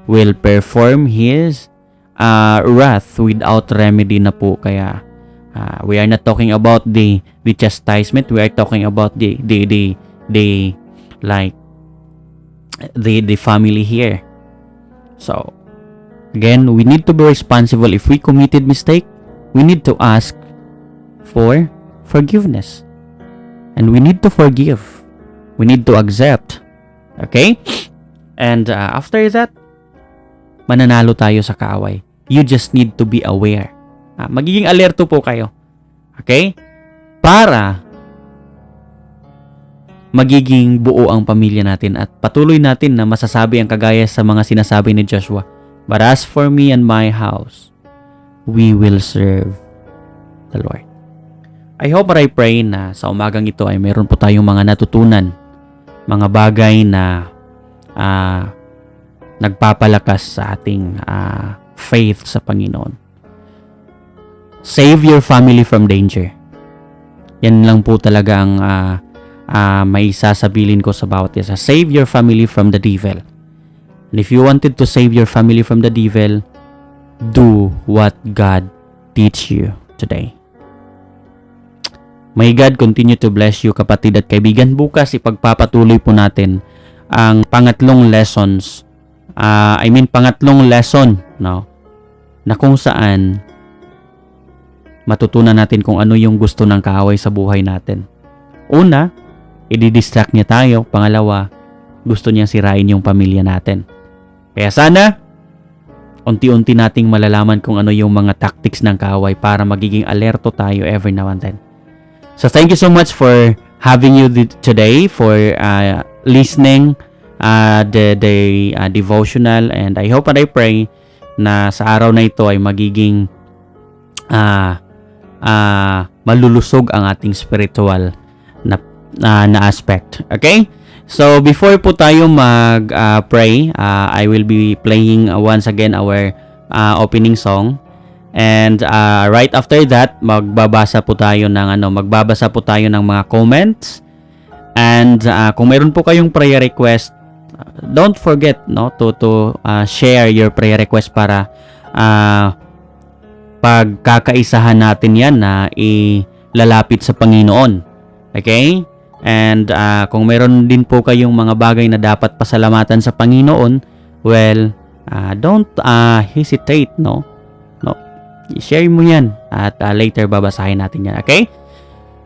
will perform His wrath without remedy na po. Kaya we are not talking about the chastisement, we are talking about the family here. So again, we need to be responsible. If we committed mistake, we need to ask for forgiveness. And we need to forgive. We need to accept. Okay? And after that, mananalo tayo sa kaaway. You just need to be aware. Magiging alerto po kayo. Okay? Para magiging buo ang pamilya natin at patuloy natin na masasabi ang kagaya sa mga sinasabi ni Joshua. But as for me and my house, we will serve the Lord. I hope or I pray na sa umagang ito ay meron po tayong mga natutunan, mga bagay na nagpapalakas sa ating faith sa Panginoon. Save your family from danger. Yan lang po talaga ang may sasabilin ko sa bawat isa. Save your family from the devil. And if you wanted to save your family from the devil, do what God teach you today. May God continue to bless you, kapatid at kaibigan. Bukas ipagpapatuloy po natin ang pangatlong lesson, no? Na kung saan matutunan natin kung ano yung gusto ng kaaway sa buhay natin. Una, i-distract niya tayo. Pangalawa, gusto niyang sirain yung pamilya natin. Kaya sana, unti-unti nating malalaman kung ano yung mga tactics ng kaaway para magiging alerto tayo every now and then. So thank you so much for having you today, for listening the devotional, and I hope and I pray na sa araw na ito ay magiging malulusog ang ating spiritual na aspect. Okay? So before po tayo mag-pray, I will be playing once again our opening song. And right after that, magbabasa po tayo ng mga comments. And kung mayroon po kayong prayer request, don't forget to share your prayer request para pagkakaisahan natin yan na ilalapit sa Panginoon. Okay? And kung mayroon din po kayong mga bagay na dapat pasalamatan sa Panginoon, well, don't hesitate, no? I-share mo yan at later babasahin natin yan. Okay?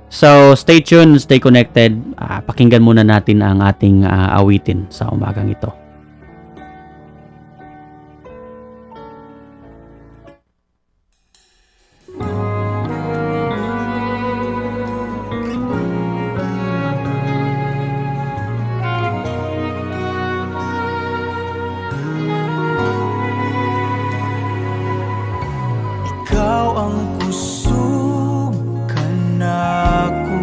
So, stay tuned, stay connected. Pakinggan muna natin ang ating awitin sa umagang ito. Ikaw ang kusog kanako,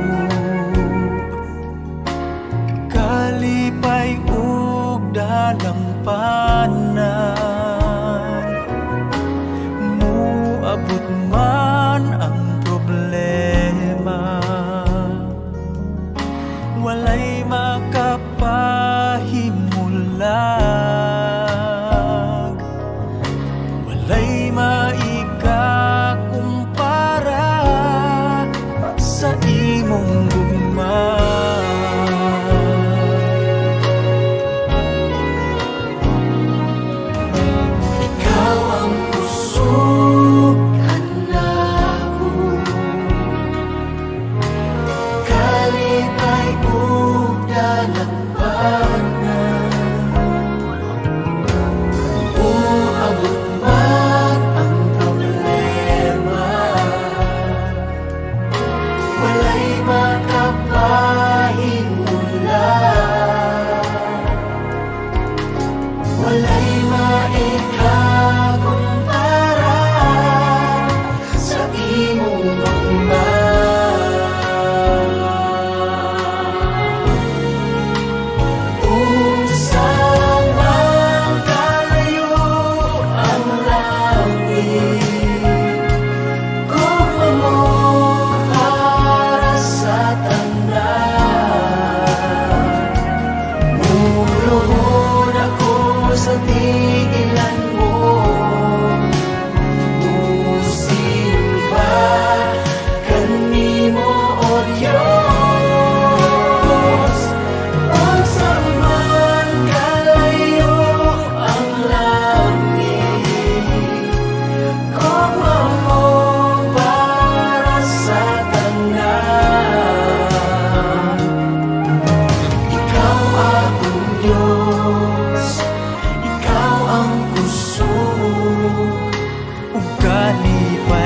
kalipay ug dalampanan. Muabot man ang problema, walay makapahimulag, walay maikakumpara sa imong gugma. Ikaw ang kusog kanako,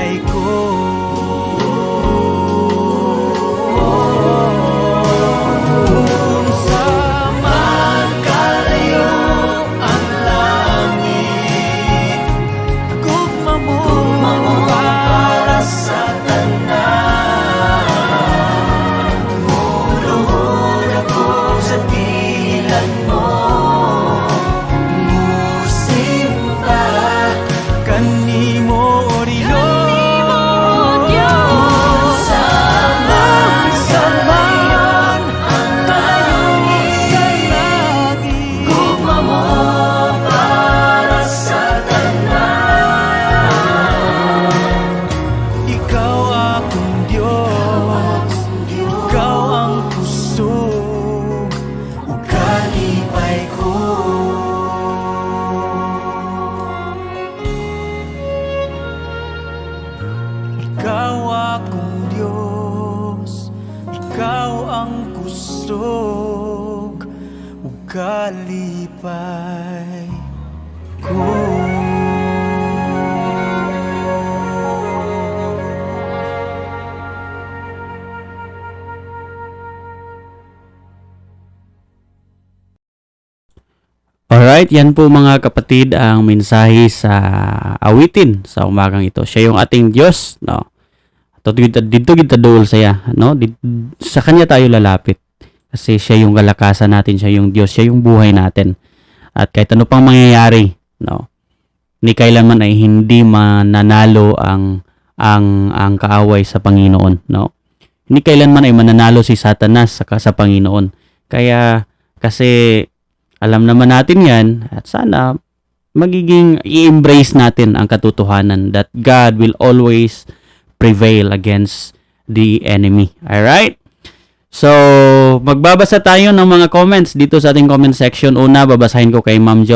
kalipay ko. Kung sa magkalayo ang langit, gugma mo para sa tanan. Muruhod ako sa tilan mo, musimba kanimo Diyos. Sama-samayon ang langit sa langit, gugma mo para sa tanan. Ikaw akong Diyos, ikaw ang kusog ug kalipay ko. Ikaw akong Diyos, ikaw ang kusog ug kalipay ko. Alright, yan po mga kapatid ang mensahe sa awitin sa umagang ito. Siya yung ating Diyos, no? Dito kita dool saya, no? Sa kanya tayo lalapit. Kasi siya yung kalakasan natin, siya yung Diyos, siya yung buhay natin. At kahit ano pang mangyayari, no? Ni kailanman ay hindi mananalo ang kaaway sa Panginoon, no? Hindi kailanman ay mananalo si Satanas sa Panginoon. Kaya kasi alam naman natin yan at sana magiging i-embrace natin ang katotohanan that God will always prevail against the enemy. Alright? So, magbabasa tayo ng mga comments dito sa ating comment section. Una, babasahin ko kay Ma'am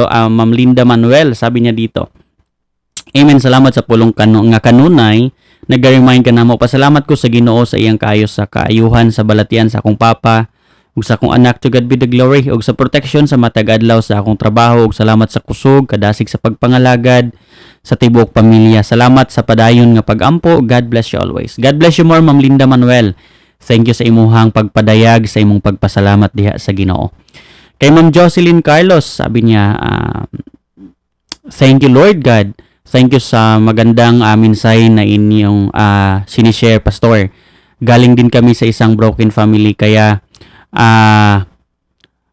Linda Manuel. Sabi niya dito, Amen, salamat sa pulong nga kanunay. Nag-remind ka na mo. Pasalamat ko sa Ginoo sa iyang kaayos sa kaayuhan sa balatian sa akong papa ug sa akong anak, to God be the glory, ug sa protection sa matag adlaw sa akong trabaho, ug salamat sa kusog kadasig sa pagpangalagad sa tibuok pamilya. Salamat sa padayon nga pagampo. God bless you always. God bless you more, Ma'am Linda Manuel. Thank you sa imuhang pagpadayag, sa imong pagpasalamat diha sa Ginoo. Kay Ma'am Jocelyn Carlos, sabi niya, thank you Lord God. Thank you sa magandang mensahe na inyong sinishare, Pastor. Galing din kami sa isang broken family, kaya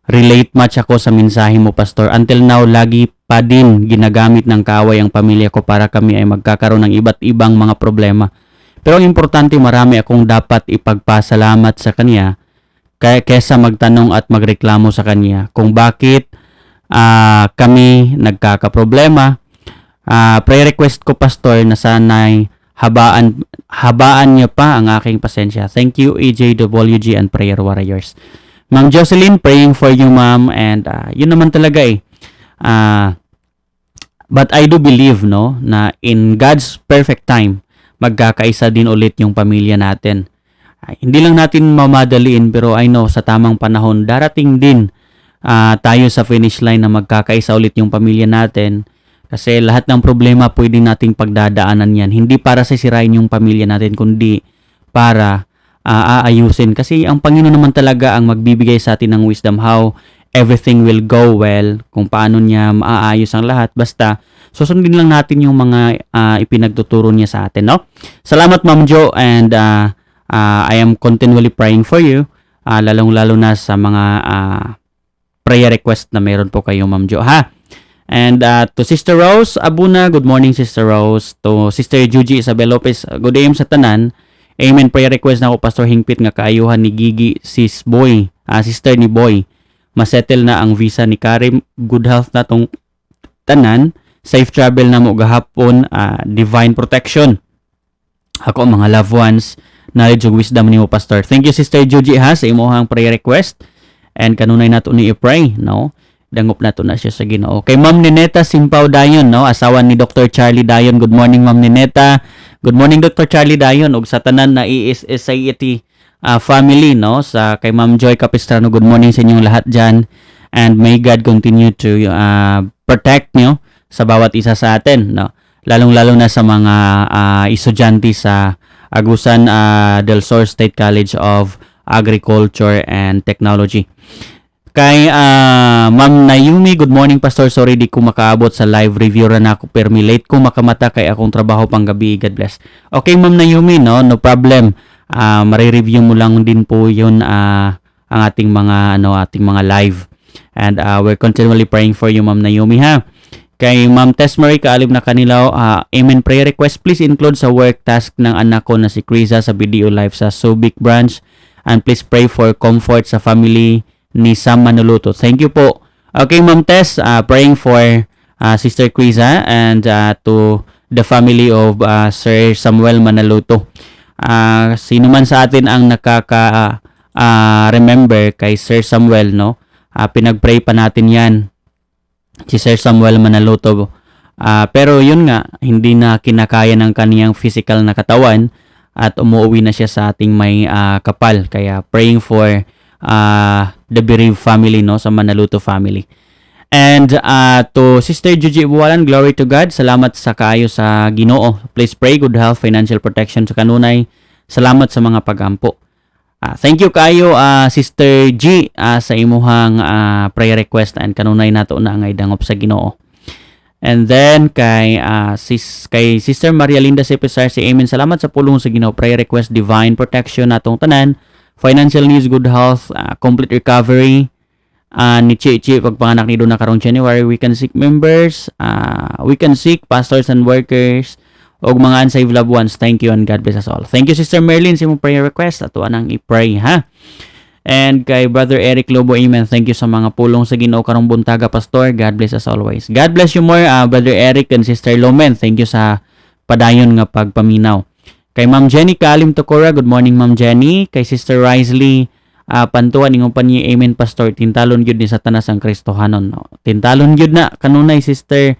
relate much ako sa mensahe mo, Pastor. Until now, lagi pa din ginagamit ng kaaway ang pamilya ko para kami ay magkakaroon ng iba't ibang mga problema. Pero ang importante, marami akong dapat ipagpasalamat sa kanya kaysa magtanong at magreklamo sa kanya kung bakit kami nagkakaproblema. Prayer request ko, Pastor, na sana'y habaan niyo pa ang aking pasensya. Thank you, AJWG and Prayer Warriors. Ma'am Jocelyn, praying for you, ma'am. And yun naman talaga but I do believe, no, na in God's perfect time, magkakaisa din ulit yung pamilya natin. Hindi lang natin mamadaliin, pero I know sa tamang panahon, darating din tayo sa finish line na magkakaisa ulit yung pamilya natin. Kasi lahat ng problema pwede nating pagdadaanan yan. Hindi para sisirain yung pamilya natin, kundi para aayusin. Kasi ang Panginoon naman talaga ang magbibigay sa atin ng wisdom how everything will go well, kung paano niya maaayos ang lahat. Basta susundin lang natin yung mga ipinagtuturo niya sa atin, no? Salamat, Ma'am Jo, and I am continually praying for you, lalong-lalo na sa mga prayer request na meron po kayo, Ma'am Jo, ha? And to Sister Rose Abuna, good morning, Sister Rose. To Sister Juji Isabel Lopez, good day sa tanan. Amen. Prayer request na ako, Pastor Hingpit, nga kaayuhan ni Gigi, sis Boy, sister ni Boy. Masettle na ang visa ni Karim. Good health na tong tanan. Safe travel na mo gahapon. Divine protection. Ako, mga loved ones, knowledge ug wisdom ni mo, Pastor. Thank you, Sister Juji, ha, sa imuhang prayer request. And kanunay nato ni i-pray, no? Dangop na to na siya sa Ginoo. Kay Ma'am Nineta Simpaw Dayon, no, asawa ni Dr. Charlie Dayon. Good morning, Ma'am Nineta. Good morning, Dr. Charlie Dayon, ug sa tanan na ESSIET family, no, sa kay Ma'am Joy Capistrano. Good morning sa inyong lahat diyan, and may God continue to protect nyo sa bawat isa sa atin, no. lalong-lalo na sa mga estudyante sa Agusan del Sur State College of Agriculture and Technology. Kay Ma'am Nayumi, good morning Pastor. Sorry di ko makaabot sa live review ra na ako pero late ko makamata kay akong trabaho pang gabi. God bless. Okay Ma'am Nayumi, no problem. Mare-review mo lang din po 'yun ang ating mga live. And we're continually praying for you Ma'am Nayumi ha. Kay Ma'am Tesmary kaalim na kanila amen prayer request please include sa work task ng anak ko na si Criza sa BDO Live sa Subic branch and please pray for comfort sa family ni Sam Manuluto. Thank you po. Okay, Ma'am Tess, praying for Sister Criza and to the family of Sir Samuel Manuluto. Sino man sa atin ang remember kay Sir Samuel, no? Pinag-pray pa natin 'yan. Si Sir Samuel Manuluto. Pero yun nga, hindi na kinakaya ng kaniyang physical na katawan at umuwi na siya sa ating may kapal. Kaya praying for the bereaved family, no, sa Manaluto family. And to Sister Juji Buwalan, glory to God. Salamat sa kaayo sa Ginoo. Please pray good health, financial protection sa kanunay. Salamat sa mga pagampo. Thank you kaayo Sister G sa imuhang prayer request and kanunay nato na ngay dangop sa Ginoo. And then kay Sister Maria Linda Cepesar si amen. Salamat sa pulong sa Ginoo. Prayer request divine protection natong tanan. Financial needs, good health, complete recovery. Ni Chichi, pagpanganak ni Dona karong January, we can seek members, we can seek pastors and workers, o mga unsaved loved ones. Thank you and God bless us all. Thank you Sister Merlin sa imong prayer request. Ato anang i-pray ha. And kay Brother Eric Lobo, amen. Thank you sa mga pulong sa Ginoo karong buntaga, Pastor. God bless us always. God bless you more, Brother Eric and Sister Lomen. Thank you sa padayon nga pagpaminaw. Kay Ma'am Jenny Kalim Tokora, good morning Ma'am Jenny. Kay Sister Risley Pantuan, ingon pa niya, amen Pastor. Tintalon yun ni Satanas ang Kristohanon. No? Tintalon yun na, kanunay Sister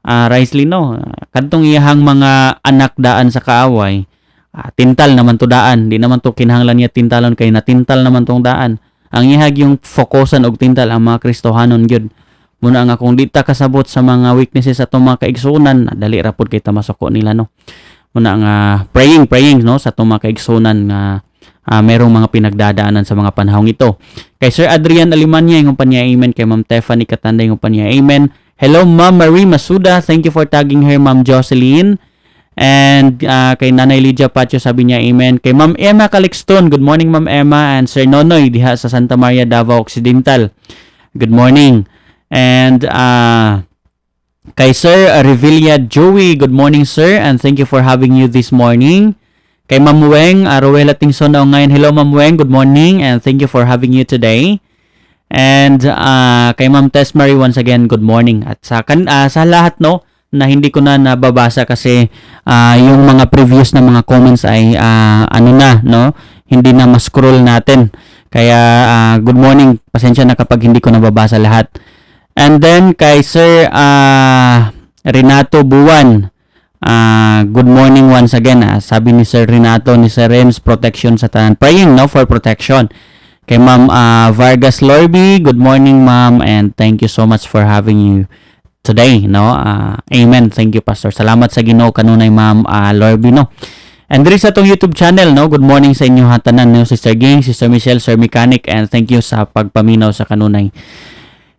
Risley, no? Kantong iyahang mga anak daan sa kaaway, tintal naman to daan. Di naman to kinahanglan niya tintalon kay natintal naman tong daan. Ang ihag yung fokusan og tintal ang mga Kristohanon yun. Muna nga kung di ta kasabot sa mga weaknesses sa itong mga kaigsunan, dali rapod kay tamasoko nila, no? Muna nga praying no sa itong mga kaigsunan nga merong mga pinagdadaanan sa mga panahong ito. Kay Sir Adrian Alimanya, yung pa niya amen. Kay Ma'am Tiffany Katanday, yung pa niya amen. Hello Ma'am Marie Masuda, thank you for tagging her Ma'am Jocelyn. And kay Nanay Lydia Pacho, sabi niya amen. Kay Ma'am Emma Calixton, good morning Ma'am Emma. And Sir Nonoy diha sa Santa Maria, Davao Occidental, good morning. And kay Sir Revilla Joey, good morning sir, and thank you for having you this morning. Kay Ma'am Weng, Rowella Tingson na ngayon, hello Ma'am Weng, good morning, and thank you for having you today. And kay Ma'am Tess Marie, once again, good morning. At sa lahat, no, na hindi ko na nababasa kasi yung mga previous na mga comments ay no, hindi na ma-scroll natin. Kaya good morning, pasensya na kapag hindi ko nababasa lahat. And then kay Sir Renato Buwan, good morning once again. Sabi ni Sir Renato, ni Sir Rems, protection sa tanan. Praying, no, for protection. Kay Ma'am Vargas Lorby, good morning Ma'am, and thank you so much for having you today, no. Amen. Thank you Pastor. Salamat sa Ginoo kanunay Ma'am Lorby, no. And there is atong YouTube channel, no. Good morning sa inyo hatanan, no, Sister Ging, Sister Michelle, Sir Mechanic, and thank you sa pagpaminaw sa kanunay.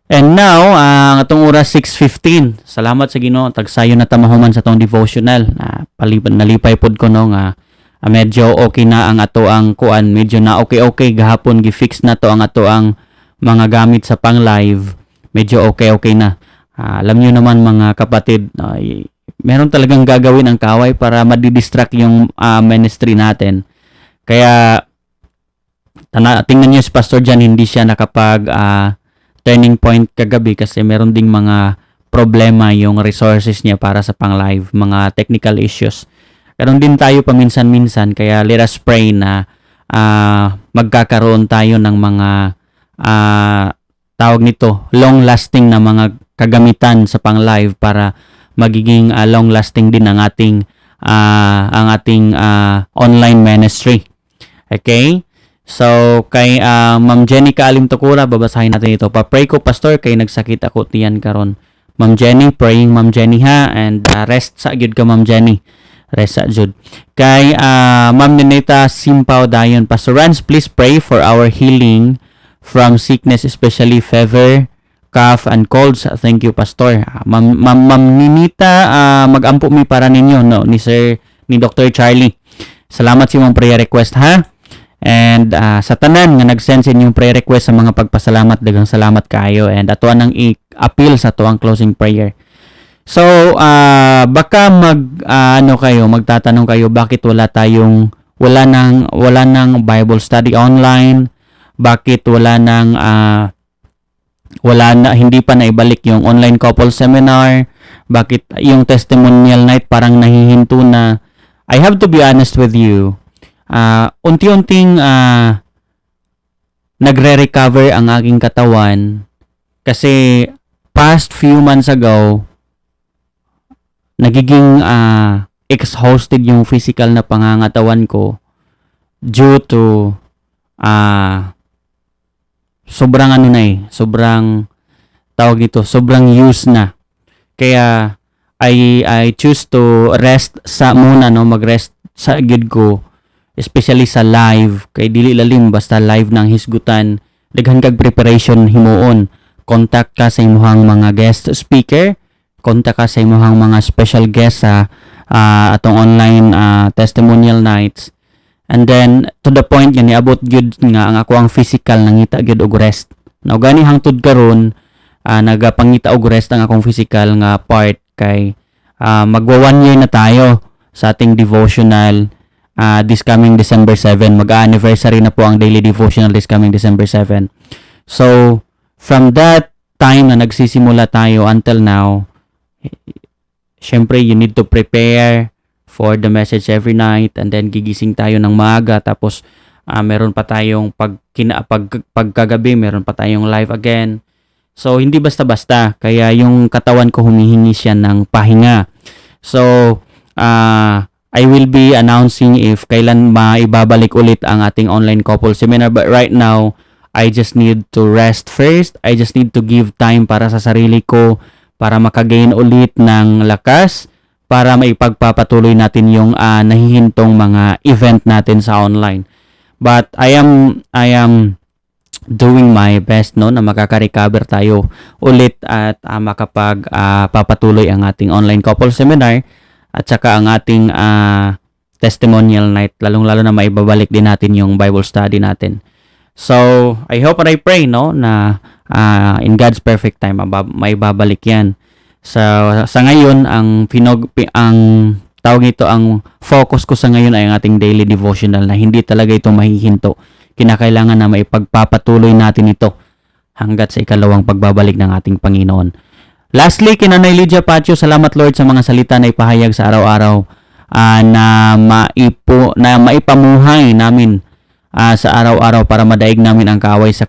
And now, ang atong oras 6:15. Salamat sa Ginoo, tagsayo na tamahuman sa atong devotional. Nalipay pod ko no nga medyo okay na ang ato ang kuan, medyo na okay gahapon gi-fix na to ang ato ang mga gamit sa pang live. Medyo okay na. Alam niyo naman mga kapatid, meron talagang gagawin ang kaway para madidistract yung ministry natin. Kaya tingnan niyo si Pastor Jan, hindi siya nakapag turning point kagabi kasi meron ding mga problema yung resources niya para sa pang live, mga technical issues. Karon din tayo paminsan-minsan, kaya let us pray na magkakaroon tayo ng mga tawag nito, long lasting na mga kagamitan sa pang live para magiging long lasting din ang ating online ministry. Okay? So, kay Ma'am Jenny Kaalim Tukura, babasahin natin ito. Pa-pray ko, Pastor, kay nagsakit ako tiyan karon. Ma'am Jenny, praying Ma'am Jenny ha, and rest sa gyud ka Ma'am Jenny. Rest sa jud. Kay Ma'am Ninita Simpaw dayon, Pastor Rans, please pray for our healing from sickness, especially fever, cough, and colds. Thank you, Pastor. Ma'am Ninita, mag-ampo mi para ninyo, no, ni Dr. Charlie. Salamat sa imong prayer request ha. And sa tanan nga nag-send sa inyong prayer request sa mga pagpasalamat, daghang salamat kaayo, and ato nang i-appeal sa tuang closing prayer. So baka magtatanong kayo bakit wala nang Bible study online, bakit hindi pa naibalik yung online couple seminar, bakit yung testimonial night parang nahihinto na. I have to be honest with you. Unti-unting nagre-recover ang aking katawan kasi past few months ago nagiging exhausted yung physical na pangangatawan ko due to sobrang use na. Kaya I choose to rest mag-rest sa gid ko, especially sa live, kay dili lalim basta live ng hisgutan, daghan kag preparation himuon. Contact ka sa imong mga guest speaker, contact ka sa imong mga special guest sa atong online testimonial nights. And then to the point nga niabot gyud nga ang ako ang physical nangita gyud og rest. Now gani hangtod karon nagapangita og rest ang akong physical nga part, kay magwa 1 year na tayo sa ating devotional. This coming December 7, mag-anniversary na po ang daily devotional this coming December 7. So, from that time na nagsisimula tayo until now, syempre you need to prepare for the message every night, and then gigising tayo ng maaga, tapos meron pa tayong pagkagabi, meron pa tayong live again. So, hindi basta-basta, kaya yung katawan ko humihingi siya ng pahinga. So, I will be announcing if kailan maibabalik ulit ang ating online couple seminar. But right now, I just need to rest first. I just need to give time para sa sarili ko, para makagain ulit ng lakas, para maipagpapatuloy natin yung nahihintong mga event natin sa online. But I am doing my best na makaka-recover tayo ulit at papatuloy ang ating online couple seminar at saka ang ating testimonial night, lalong-lalo na maibabalik din natin yung Bible study natin. So, I hope and I pray na in God's perfect time maibabalik yan. So, sa ngayon ang tawag ito, ang focus ko sa ngayon ay ang ating daily devotional na hindi talaga ito mahihinto. Kinakailangan na maipagpapatuloy natin ito hanggat sa ikalawang pagbabalik ng ating Panginoon. Lastly, kina Nanay Lydia Pacho, salamat Lord sa mga salita na ipahayag sa araw-araw na maipamuhay namin sa araw-araw para madaig namin ang kaaway sa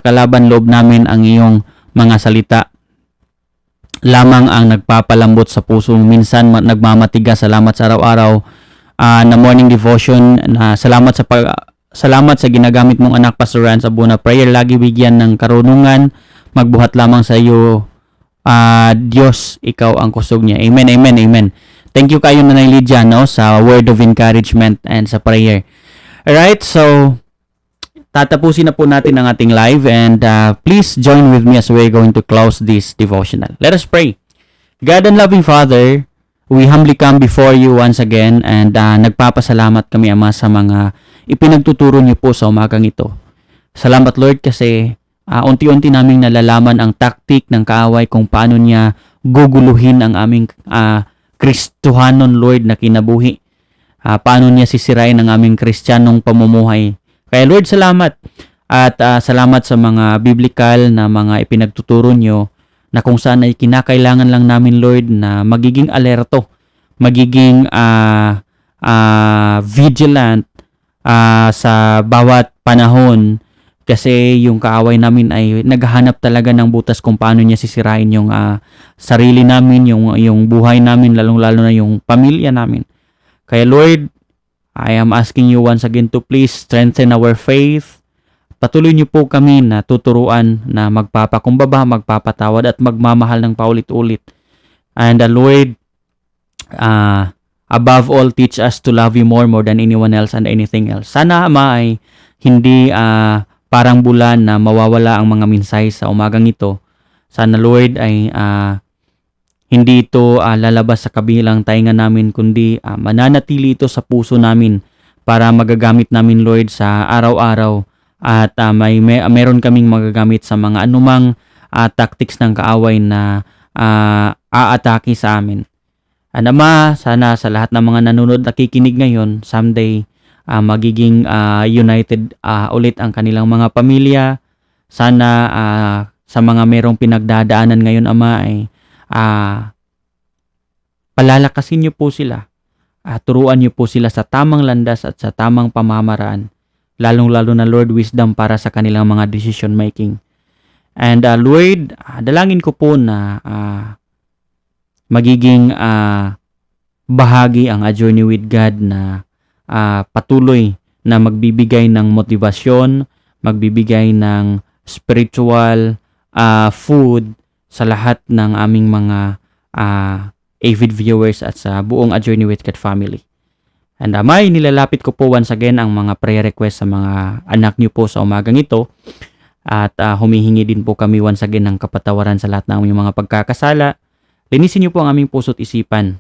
kalaban loob namin. Ang iyong mga salita lamang ang nagpapalambot sa puso, minsan nagmamatigas. Salamat sa araw-araw na morning devotion, na salamat sa ginagamit mong anak Pastor Ran sa Buna Prayer. Lagi bigyan ng karunungan, magbuhat lamang sa iyo, Diyos, ikaw ang kusog niya. Amen, amen, amen. Thank you kayo Nanay Lydia sa word of encouragement and sa prayer. Alright, so tatapusin na po natin ang ating live, and please join with me as we're going to close this devotional. Let us pray. God and loving Father, we humbly come before you once again, and nagpapasalamat kami, Ama, sa mga ipinagtuturo niyo po sa umagang ito. Salamat Lord kasi unti-unti naming nalalaman ang taktik ng kaaway kung paano niya guguluhin ang aming Kristohanon Lord na kinabuhi. Paano niya sisirain ang aming Kristiyanong pamumuhay. Kaya Lord, salamat. At salamat sa mga biblical na mga ipinagtuturo niyo, na kung saan ay kinakailangan lang namin Lord na magiging alerto, magiging vigilant sa bawat panahon, kasi yung kaaway namin ay naghahanap talaga ng butas kung paano niya sisirain yung sarili namin, yung buhay namin, lalong-lalo na yung pamilya namin. Kaya Lord, I am asking you once again to please strengthen our faith, patuloy niyo po kami na tuturuan na magpapakumbaba, magpapatawad at magmamahal ng paulit-ulit. And Lord, above all, teach us to love you more than anyone else and anything else. Sana Ama ay hindi parang bulan na mawawala ang mga mensahe sa umagang ito. Sana Lord ay hindi ito lalabas sa kabilang tainga namin, kundi mananatili ito sa puso namin para magagamit namin Lord sa araw-araw, at meron kaming magagamit sa mga anumang tactics ng kaaway na aatake sa amin. Ama, sana sa lahat ng mga nanonood at nakikinig ngayon, someday magiging united ulit ang kanilang mga pamilya. Sana sa mga merong pinagdadaanan ngayon, Ama, ay palalakasin niyo po sila. Turuan niyo po sila sa tamang landas at sa tamang pamamaraan. Lalong-lalo na Lord, wisdom para sa kanilang mga decision making. And Lord, dalangin ko po na magiging bahagi ang A Journey with God na patuloy na magbibigay ng motivasyon, magbibigay ng spiritual food sa lahat ng aming mga avid viewers at sa buong A Journey with God family. And Ama, nilalapit ko po once again ang mga prayer request sa mga anak niyo po sa umagang ito. At humihingi din po kami once again ng kapatawaran sa lahat ng aming mga pagkakasala. Linisin niyo po ang aming puso't isipan.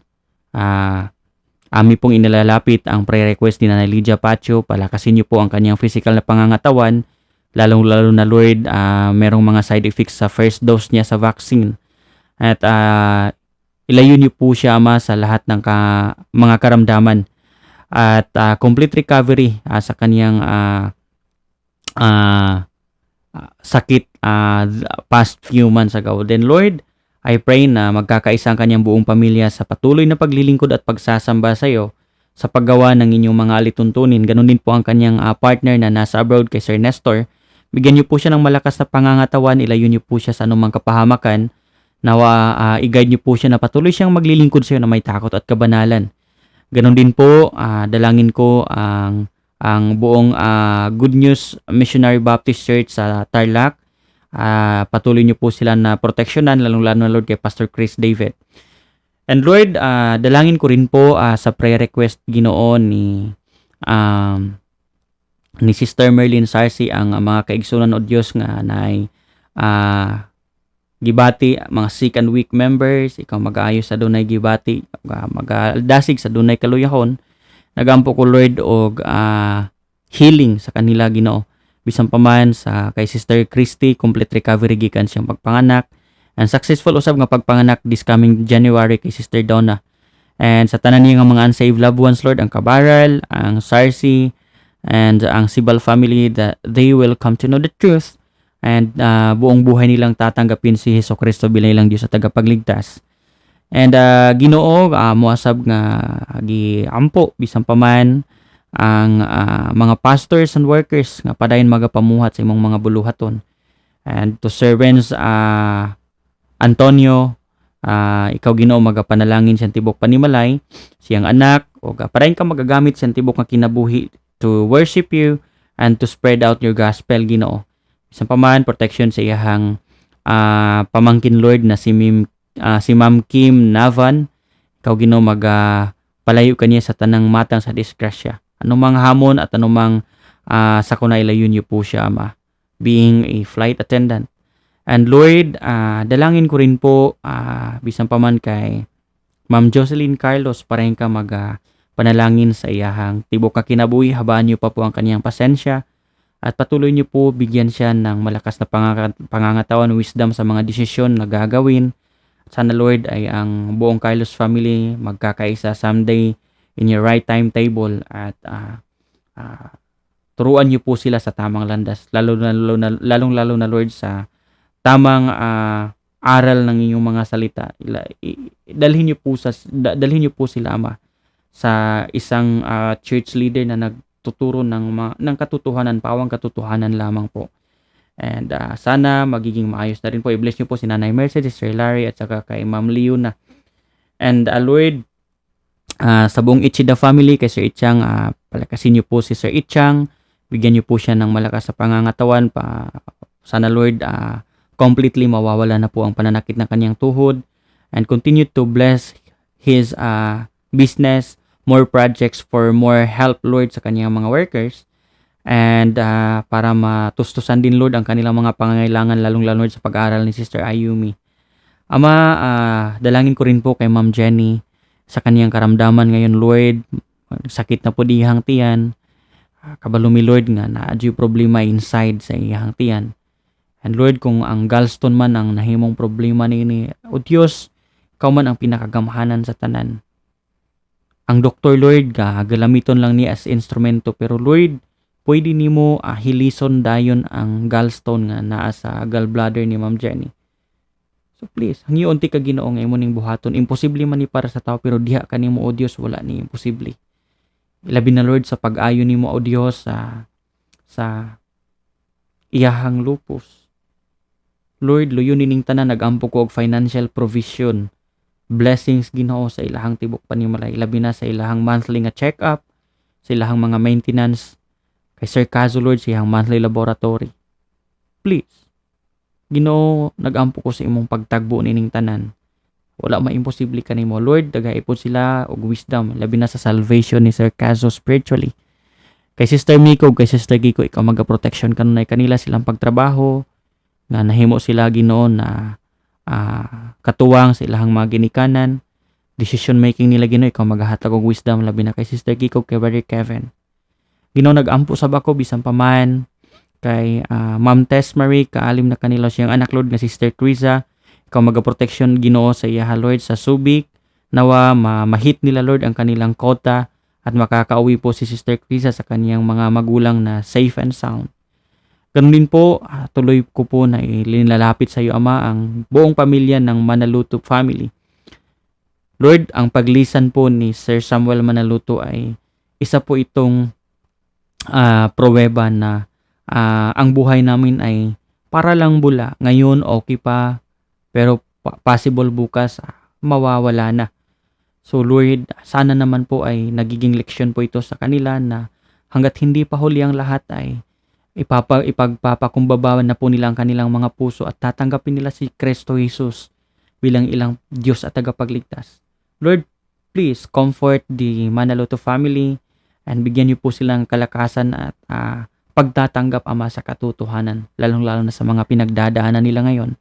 Ami pong inilalapit ang prayer request ni Nanay Lydia Pacho. Palakasin niyo po ang kanyang physical na pangangatawan. Lalong-lalo na Lord, merong mga side effects sa first dose niya sa vaccine. At ilayo niyo po siya, Ama, sa lahat ng mga karamdaman. At complete recovery sa kanyang sakit past few months ago. Then Lord, I pray na magkakaisa ang kanyang buong pamilya sa patuloy na paglilingkod at pagsasamba sa iyo sa paggawa ng inyong mga alituntunin. Ganon din po ang kanyang partner na nasa abroad, kay Sir Nestor. Bigyan niyo po siya ng malakas na pangangatawan, ilayo niyo po siya sa anumang kapahamakan. Nawa i-guide niyo po siya na patuloy siyang maglilingkod sa iyo na may takot at kabanalan. Ganon din po, dalangin ko ang buong Good News Missionary Baptist Church sa Tarlac. Patuloy niyo po sila na proteksyonan, lalong-lalo na Lord kay Pastor Chris David. And Lord, dalangin ko rin po sa prayer request, Ginoo, ni Sister Merlin Sarsi, ang mga kaigsunan o Diyos nga na gibati, mga sick and weak members, ikaw mag-aayos sa dunay gibati, mag-dasig sa dunay kaluyahon. Nagampo ko Lord og healing sa kanila, Ginoo. Bisan pa man sa kay Sister Christy, complete recovery gikan siyang pagpanganak, and successful usab nga pagpanganak this coming January kay Sister Donna. And sa tanan niya nga mga unsaved loved ones, Lord, ang Kabaral, ang Sarsi, and ang Sibal family, that they will come to know the truth, and buong buhay nilang tatanggapin si Hesukristo bilang ilang Diyos at tagapagligtas. And Ginoo, moasab nga giampo bisan pa man ang mga pastors and workers nga padayon magapamuhat sa imong mga buluhaton. And to servants Antonio, ikaw Ginoo magapanalangin siyang tibok panimalay, siyang anak, o padayon ka magagamit siyang tibok nga kinabuhi to worship you and to spread out your gospel, Ginoo. Bisan pa man, protection sa iyahang pamangkin Lord na si Ma'am Kim Navan. Ikaw Ginoo palayo kaniya sa tanang matang sa disgrasya. Anumang hamon at anumang sakuna ilayo niyo po siya, Ama, being a flight attendant. And Lord, dalangin ko rin po bisan pa man kay Ma'am Jocelyn Carlos, parahin ka panalangin sa iyahang tibok ka kinabuhi, habaan niyo pa po ang kaniyang pasensya. At patuloy niyo po bigyan siya ng malakas na pangangatawan, wisdom sa mga desisyon na gagawin. Sana Lord ay ang buong Carlos family magkakaisa someday in your right timetable, at turuan niyo po sila sa tamang landas, lalong-lalo na Lord sa tamang aral ng inyong mga salita. Dalhin niyo po sila, Ama, sa isang church leader na nagtuturo ng katotohanan, pawang katotohanan lamang po. And sana magiging maayos na rin po. I-bless niyo po si Nanay Mercedes, Sir Larry, at saka kay Ma'am Leona. And Lord, sa buong Ichida family, kay Sir Ichang, palakasin niyo po si Sir Ichang, Bigyan niyo po siya ng malakas sa pangangatawan. Sana Lord, completely mawawala na po ang pananakit ng kanyang tuhod. And continue to bless his business, more projects for more help, Lord, sa kanyang mga workers. And para matustusan din, Lord, ang kanilang mga pangangailangan, lalong-lalo Lord, sa pag-aaral ni Sister Ayumi. Ama, dalangin ko rin po kay Ma'am Jenny sa kaniyang karamdaman ngayon, Lord. Sakit na po di iyang tiyan. Kabalumi, Lord, nga naadyo problema inside sa iyang tiyan. And Lord, kung ang gallstone man ang nahimong problema ni O Diyos, ikaw man ang pinakagamhanan sa tanan. Ang doktor, Lord, galamiton lang niya as instrumento. Pero Lord, pwede nimo hilison dayon ang gallstone nga naa sa gallbladder ni Ma'am Jenny. So please, hangiyon ti ka Ginoo nga imo ning buhaton. Imposible man ni para sa tao, pero diha kanimo o Dios wala ni imposible. Ilabi na Lord sa pag-ayo nimo o Dios sa iyahang lupus. Lord, luyon ning tanan, nagampo ko og financial provision. Blessings Ginoo sa ilahang tibok panimalay. Ilabi na sa ilahang monthly nga check-up, sa ilahang mga maintenance, kay Sir Cazo, Lord, sa iyang monthly laboratory. Please, Ginoo, nagampo ko sa imong pagtagbo nining tanan. Wala maimposible kanimo, Lord. Dagaipon sila og wisdom, labi na sa salvation ni Sir Cazo spiritually. Kay Sister Miko, kay Sister Giko, ikaw magaprotection kanunay kanila silang pagtrabaho, nga nahimo sila Ginoo na katuwang sa ilahang mga ginikanan, decision making nila Ginoo, ikaw magahatag og wisdom, labi na kay Sister Giko, kay Brother Kevin. Ginoo, nagampo sa bako bisan pa man kay Ma'am Tess Marie, kaalim na kanila siyang anak, Lord, nga Sister Criza. Ikaw magaproteksyon Ginoo sa iya, Lord, sa Subic. Nawa mahit nila, Lord, ang kanilang kota at makakauwi po si Sister Criza sa kaniyang mga magulang na safe and sound. Ganun din po, tuloy ko po na ilinalapit sa iyo, Ama, ang buong pamilya ng Manaluto family. Lord, ang paglisan po ni Sir Samuel Manaluto ay isa po itong pruweba na ang buhay namin ay para lang bula. Ngayon okay pa, pero possible bukas mawawala na. So Lord, sana naman po ay nagiging leksyon po ito sa kanila na hanggat hindi pa huli ang lahat ay ipagpapakumbabawan na po nila ang kanilang mga puso at tatanggapin nila si Kristo Jesus bilang ilang Diyos at tagapagligtas. Lord, please comfort the Manaluto family and bigyan niyo po silang kalakasan at pagtatanggap, Ama, sa katotohanan, lalong-lalo na sa mga pinagdadaanan nila ngayon.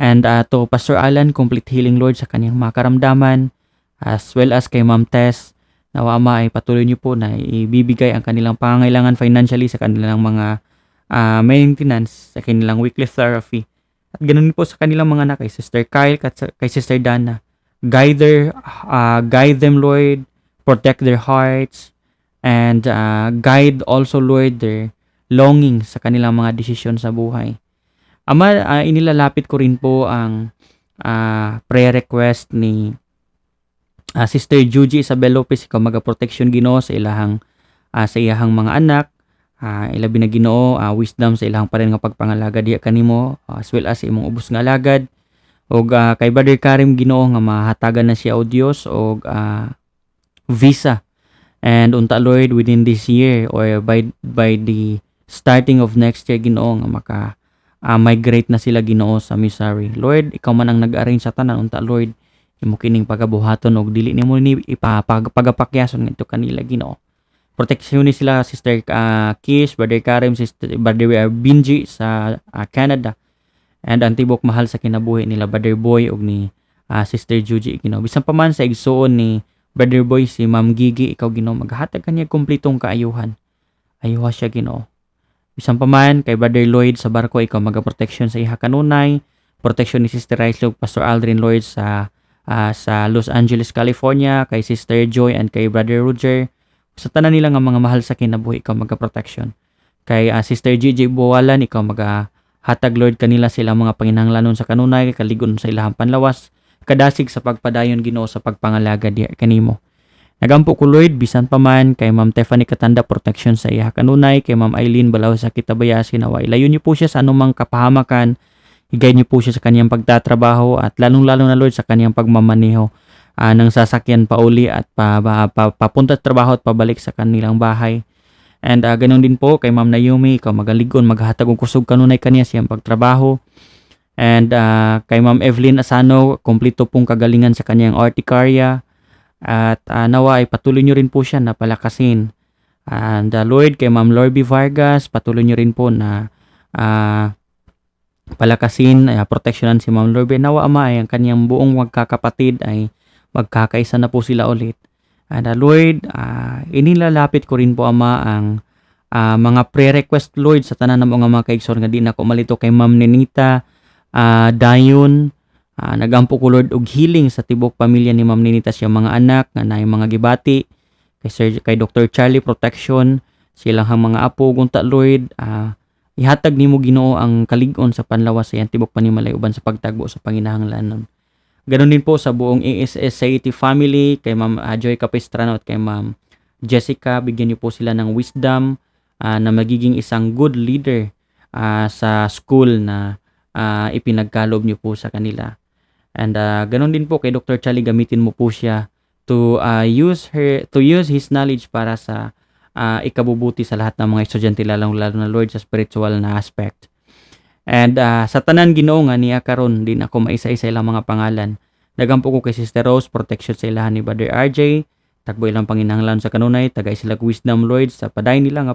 And to Pastor Alan, complete healing, Lord, sa kanyang mga karamdaman, as well as kay Ma'am Tess. Nawa, Ama, ay patuloy niyo po na ibibigay ang kanilang pangangailangan financially sa kanilang mga maintenance, sa kanilang weekly therapy. At ganoon po sa kanilang mga anak, kay Sister Kyle, kay Sister Dana. Guide them, Lord, protect their hearts, and guide also, Lord, their longing sa kanilang mga desisyon sa buhay. Ama, inilalapit ko rin po ang prayer request ni Sister Juji Isabel Lopez. Ikaw magaproteksyon Ginoo sa ilahang mga anak. Ilabi na Ginoo, wisdom sa ilahang paren nga pagpangalagad diha kanimo, as well as imong ubos nga alagad. Og kay Brother Karim Ginoo nga mahatagan na siya o Dios og visa. And unta, Lord, within this year or by the starting of next year, Ginoo, nga migrate na sila, Ginoo, sa Missouri. Lord, ikaw man ang nag-arrange sa tanan, unta, Lord, imo kining pagabuhaton og dili nimo ni pagapakyason ngadto kanila, Ginoo. Proteksyon ni sila Sister Kish, Brother Karim, Sister Brother Binji sa Canada. And ang tibok mahal sa kinabuhi nila Brother Boy og ni Sister Juji, Ginoo. Bisan pa man sa igsuon ni Brother Boy si Ma'am Gigi, ikaw Ginoo maghatag kaniya kumpletong kaayuhan. Ayuha siya, Ginoo. Bisan pa man kay Brother Lloyd sa barko, ikaw magaproteksyon sa iha kanunay. Proteksyon ni Sister Rice Log, Pastor Aldrin Lloyd sa Los Angeles, California, kay Sister Joy and kay Brother Roger. Sa tanan nila nga mga mahal sa kinabuhi, ikaw magaproteksyon. Kay Sister Gigi Buwalan, ikaw magahatag, Lord, kanila sila mga panginahanglanon sa kanunay, kaligon sa ilahang panlawas, kadasig sa pagpadayon, Ginoo, sa pagpangalaga diha kanimo. Nagampo ko, Lord, bisan pa man kay Ma'am Tiffany Katanda, protection sa iya kanunay, kay Ma'am Eileen Balaw sa Kitabayasi, nawa ilayo niyo po siya sa anumang kapahamakan, i-guide niyo po siya sa kaniyang pagtatrabaho at lalong-lalo na, Lord, sa kaniyang pagmamaneho ng sasakyan pauli at papunta sa trabaho at pabalik sa kanilang bahay. And ganun din po kay Ma'am Naomi, ikaw magaligon, maghatag og kusog kanunay kaniya siyang pagtrabaho. And kay Ma'am Evelyn Asano, kompleto pong kagalingan sa kanyang urticaria. At nawa ay patuloy nyo rin po siya na palakasin. And Lord, kay Ma'am Lorby Vargas, patuloy nyo rin po na palakasin, proteksyonan si Ma'am Lorby. Nawa Ama ay ang kanyang buong magkakapatid ay magkakaisa na po sila ulit. And Lord, inilalapit ko rin po Ama ang mga pre-request Lord sa tanan ng mga kaigsoon nga di na ko malito kay Ma'am Nenita dayon. Nagampo ko Lord og healing sa tibok pamilya ni Ma'am Nenita siyang mga anak nga naay mga gibati kay Dr. Charlie protection silang mga apo gunta Lord. Ihatag nimo Ginoo ang kalig-on sa panlawas sa iyang tibok panimalay uban sa pagtagbo sa panginahanglanon. Ganon din po sa buong ASS Saiti family, kay Ma'am Joy Capistrano at kay Ma'am Jessica, bigyan niyo po sila ng wisdom na magiging isang good leader sa school na ipinagkalob niyo po sa kanila. And ganon din po kay Dr. Charlie, gamitin mo po siya to use his knowledge para sa ikabubuti sa lahat ng mga estudyante lalo na Lord sa spiritual na aspect. And sa tanan Ginoo nga niya karon din ako maisa-isa ilang mga pangalan. Nagampo ko kay Sister Rose, protection sa ilahan ni Brother RJ, tagbo ilang panginahanglan sa kanunay, tagay sila wisdom Lord sa paday nila nga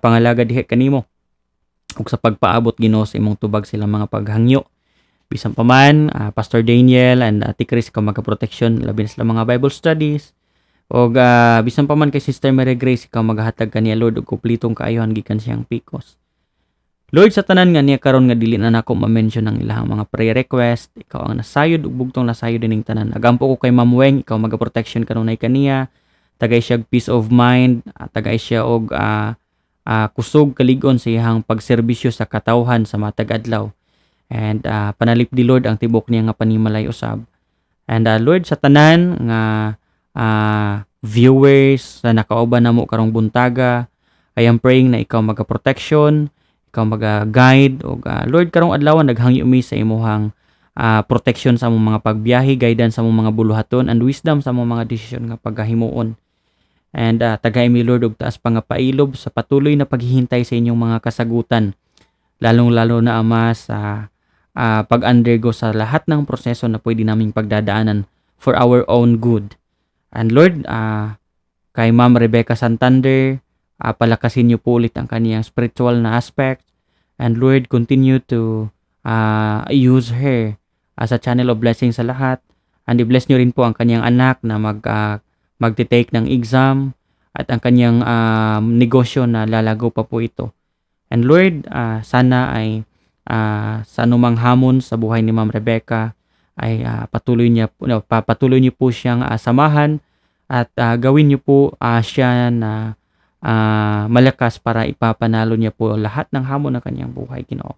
pangalaga diha kanimo. Ug sa pagpaabot Ginoo sa imong tubag sila mga paghangyo. Bisan pa man Pastor Daniel and Ate Chris ka magka-protection labi na sila mga Bible studies. Og bisan pa man kay Sister Mary Grace ka maghatag kaniya Lord og kumplitong kaayohan gikan siyang Picos. Lord, sa tanan nga niya karon nga dili na nako ma-mention ang ilahang mga prayer request, ikaw ang nasayod ug bugtong nasayod dining tanan. Agampo ko kay Ma'am Weng, ikaw maga-protection kanunay kaniya, tagay siya peace of mind, tagay siya og kusog kaligon sa iyang pagserbisyo sa katawhan sa matag adlaw. And panalip di Lord ang tibok niya nga panimalay usab. And Lord, sa tanan nga viewers na nakauban namo karong buntaga, I am praying na ikaw maga-protection, ikaw maga-guide og Lord karong adlaw naghangyo mi sa imuhang protection sa among mga pagbiyahe, guidance sa among mga buluhaton and wisdom sa among mga desisyon nga paghimuon. And tagay mi Lord og taas pa nga pailob sa patuloy na paghihintay sa inyong mga kasagutan. Lalong-lalo na Ama sa pag-undergo sa lahat ng proseso na pwede naming pagdadaanan for our own good. And Lord, kay Ma'am Rebecca Santander, palakasin niyo po ulit ang kaniyang spiritual na aspect. And Lord, continue to use her as a channel of blessing sa lahat. And i-bless niyo rin po ang kaniyang anak na magte-take ng exam at ang kaniyang negosyo na lalago pa po ito. And Lord, sana ay sa anumang hamon sa buhay ni Ma'am Rebecca ay patuloy niyo po siyang samahan at gawin niyo po siya na malakas para ipapanalo niya po lahat ng hamon ng kanyang buhay, Ginoo.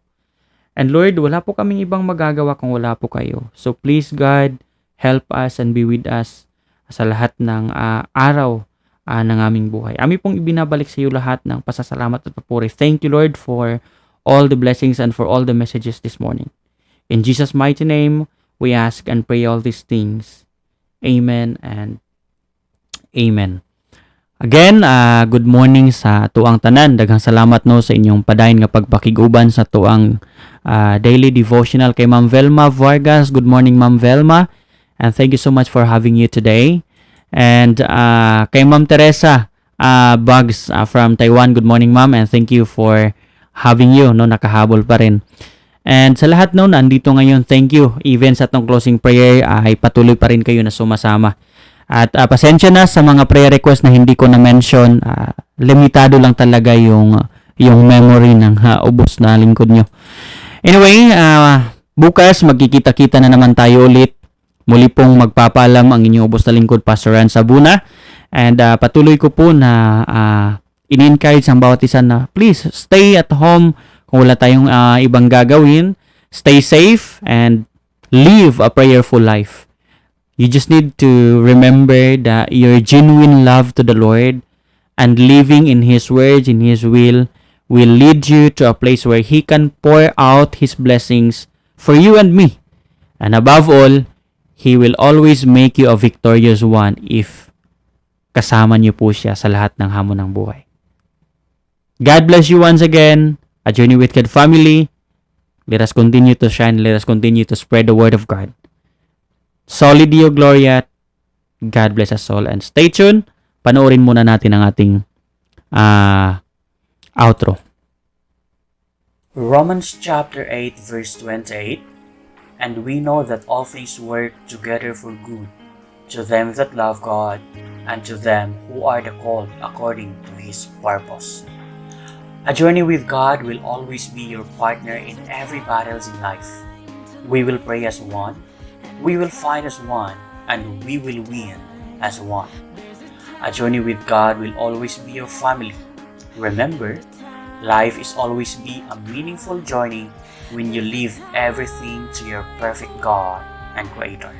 And Lord, wala po kaming ibang magagawa kung wala po kayo. So please God, help us and be with us sa lahat ng araw ng aming buhay. Ami pong ibinabalik sa iyo lahat ng pasasalamat at papuri. Thank you Lord for all the blessings and for all the messages this morning. In Jesus' mighty name, we ask and pray all these things. Amen and Amen. Again, good morning sa tuang tanan. Daghang salamat no sa inyong padayon nga pagpakiguban sa tuang daily devotional kay Ma'am Velma Vargas. Good morning Ma'am Velma, and thank you so much for having you today. And kay Ma'am Teresa Bugs from Taiwan. Good morning Ma'am, and thank you for having you no, nakahabol pa rin. And sa lahat no nandito ngayon, thank you. Even sa tong closing prayer ay patuloy pa rin kayo na sumasama. At pasensya na sa mga prayer request na hindi ko na-mention. Limitado lang talaga yung memory ng ubos na lingkod nyo. Anyway, bukas magkikita-kita na naman tayo ulit. Muli pong magpapaalam ang inyong ubos na lingkod, Pastor Ran Sabuna. And patuloy ko po na in-encourage ang bawat isa na please stay at home kung wala tayong ibang gagawin. Stay safe and live a prayerful life. You just need to remember that your genuine love to the Lord and living in His words, in His will lead you to a place where He can pour out His blessings for you and me. And above all, He will always make you a victorious one if kasama niyo po siya sa lahat ng hamon ng buhay. God bless you once again. A Journey with God family. Let us continue to shine. Let us continue to spread the word of God. Soli Deo Gloria. God bless us all. And stay tuned. Panoorin muna natin ang ating outro. Romans chapter 8 verse 28. And we know that all things work together for good to them that love God and to them who are the called according to His purpose. A journey with God will always be your partner in every battles in life. We will pray as one, we will fight as one, and we will win as one. A journey with God will always be your family. Remember, life is always be a meaningful journey when you leave everything to your perfect God and Creator.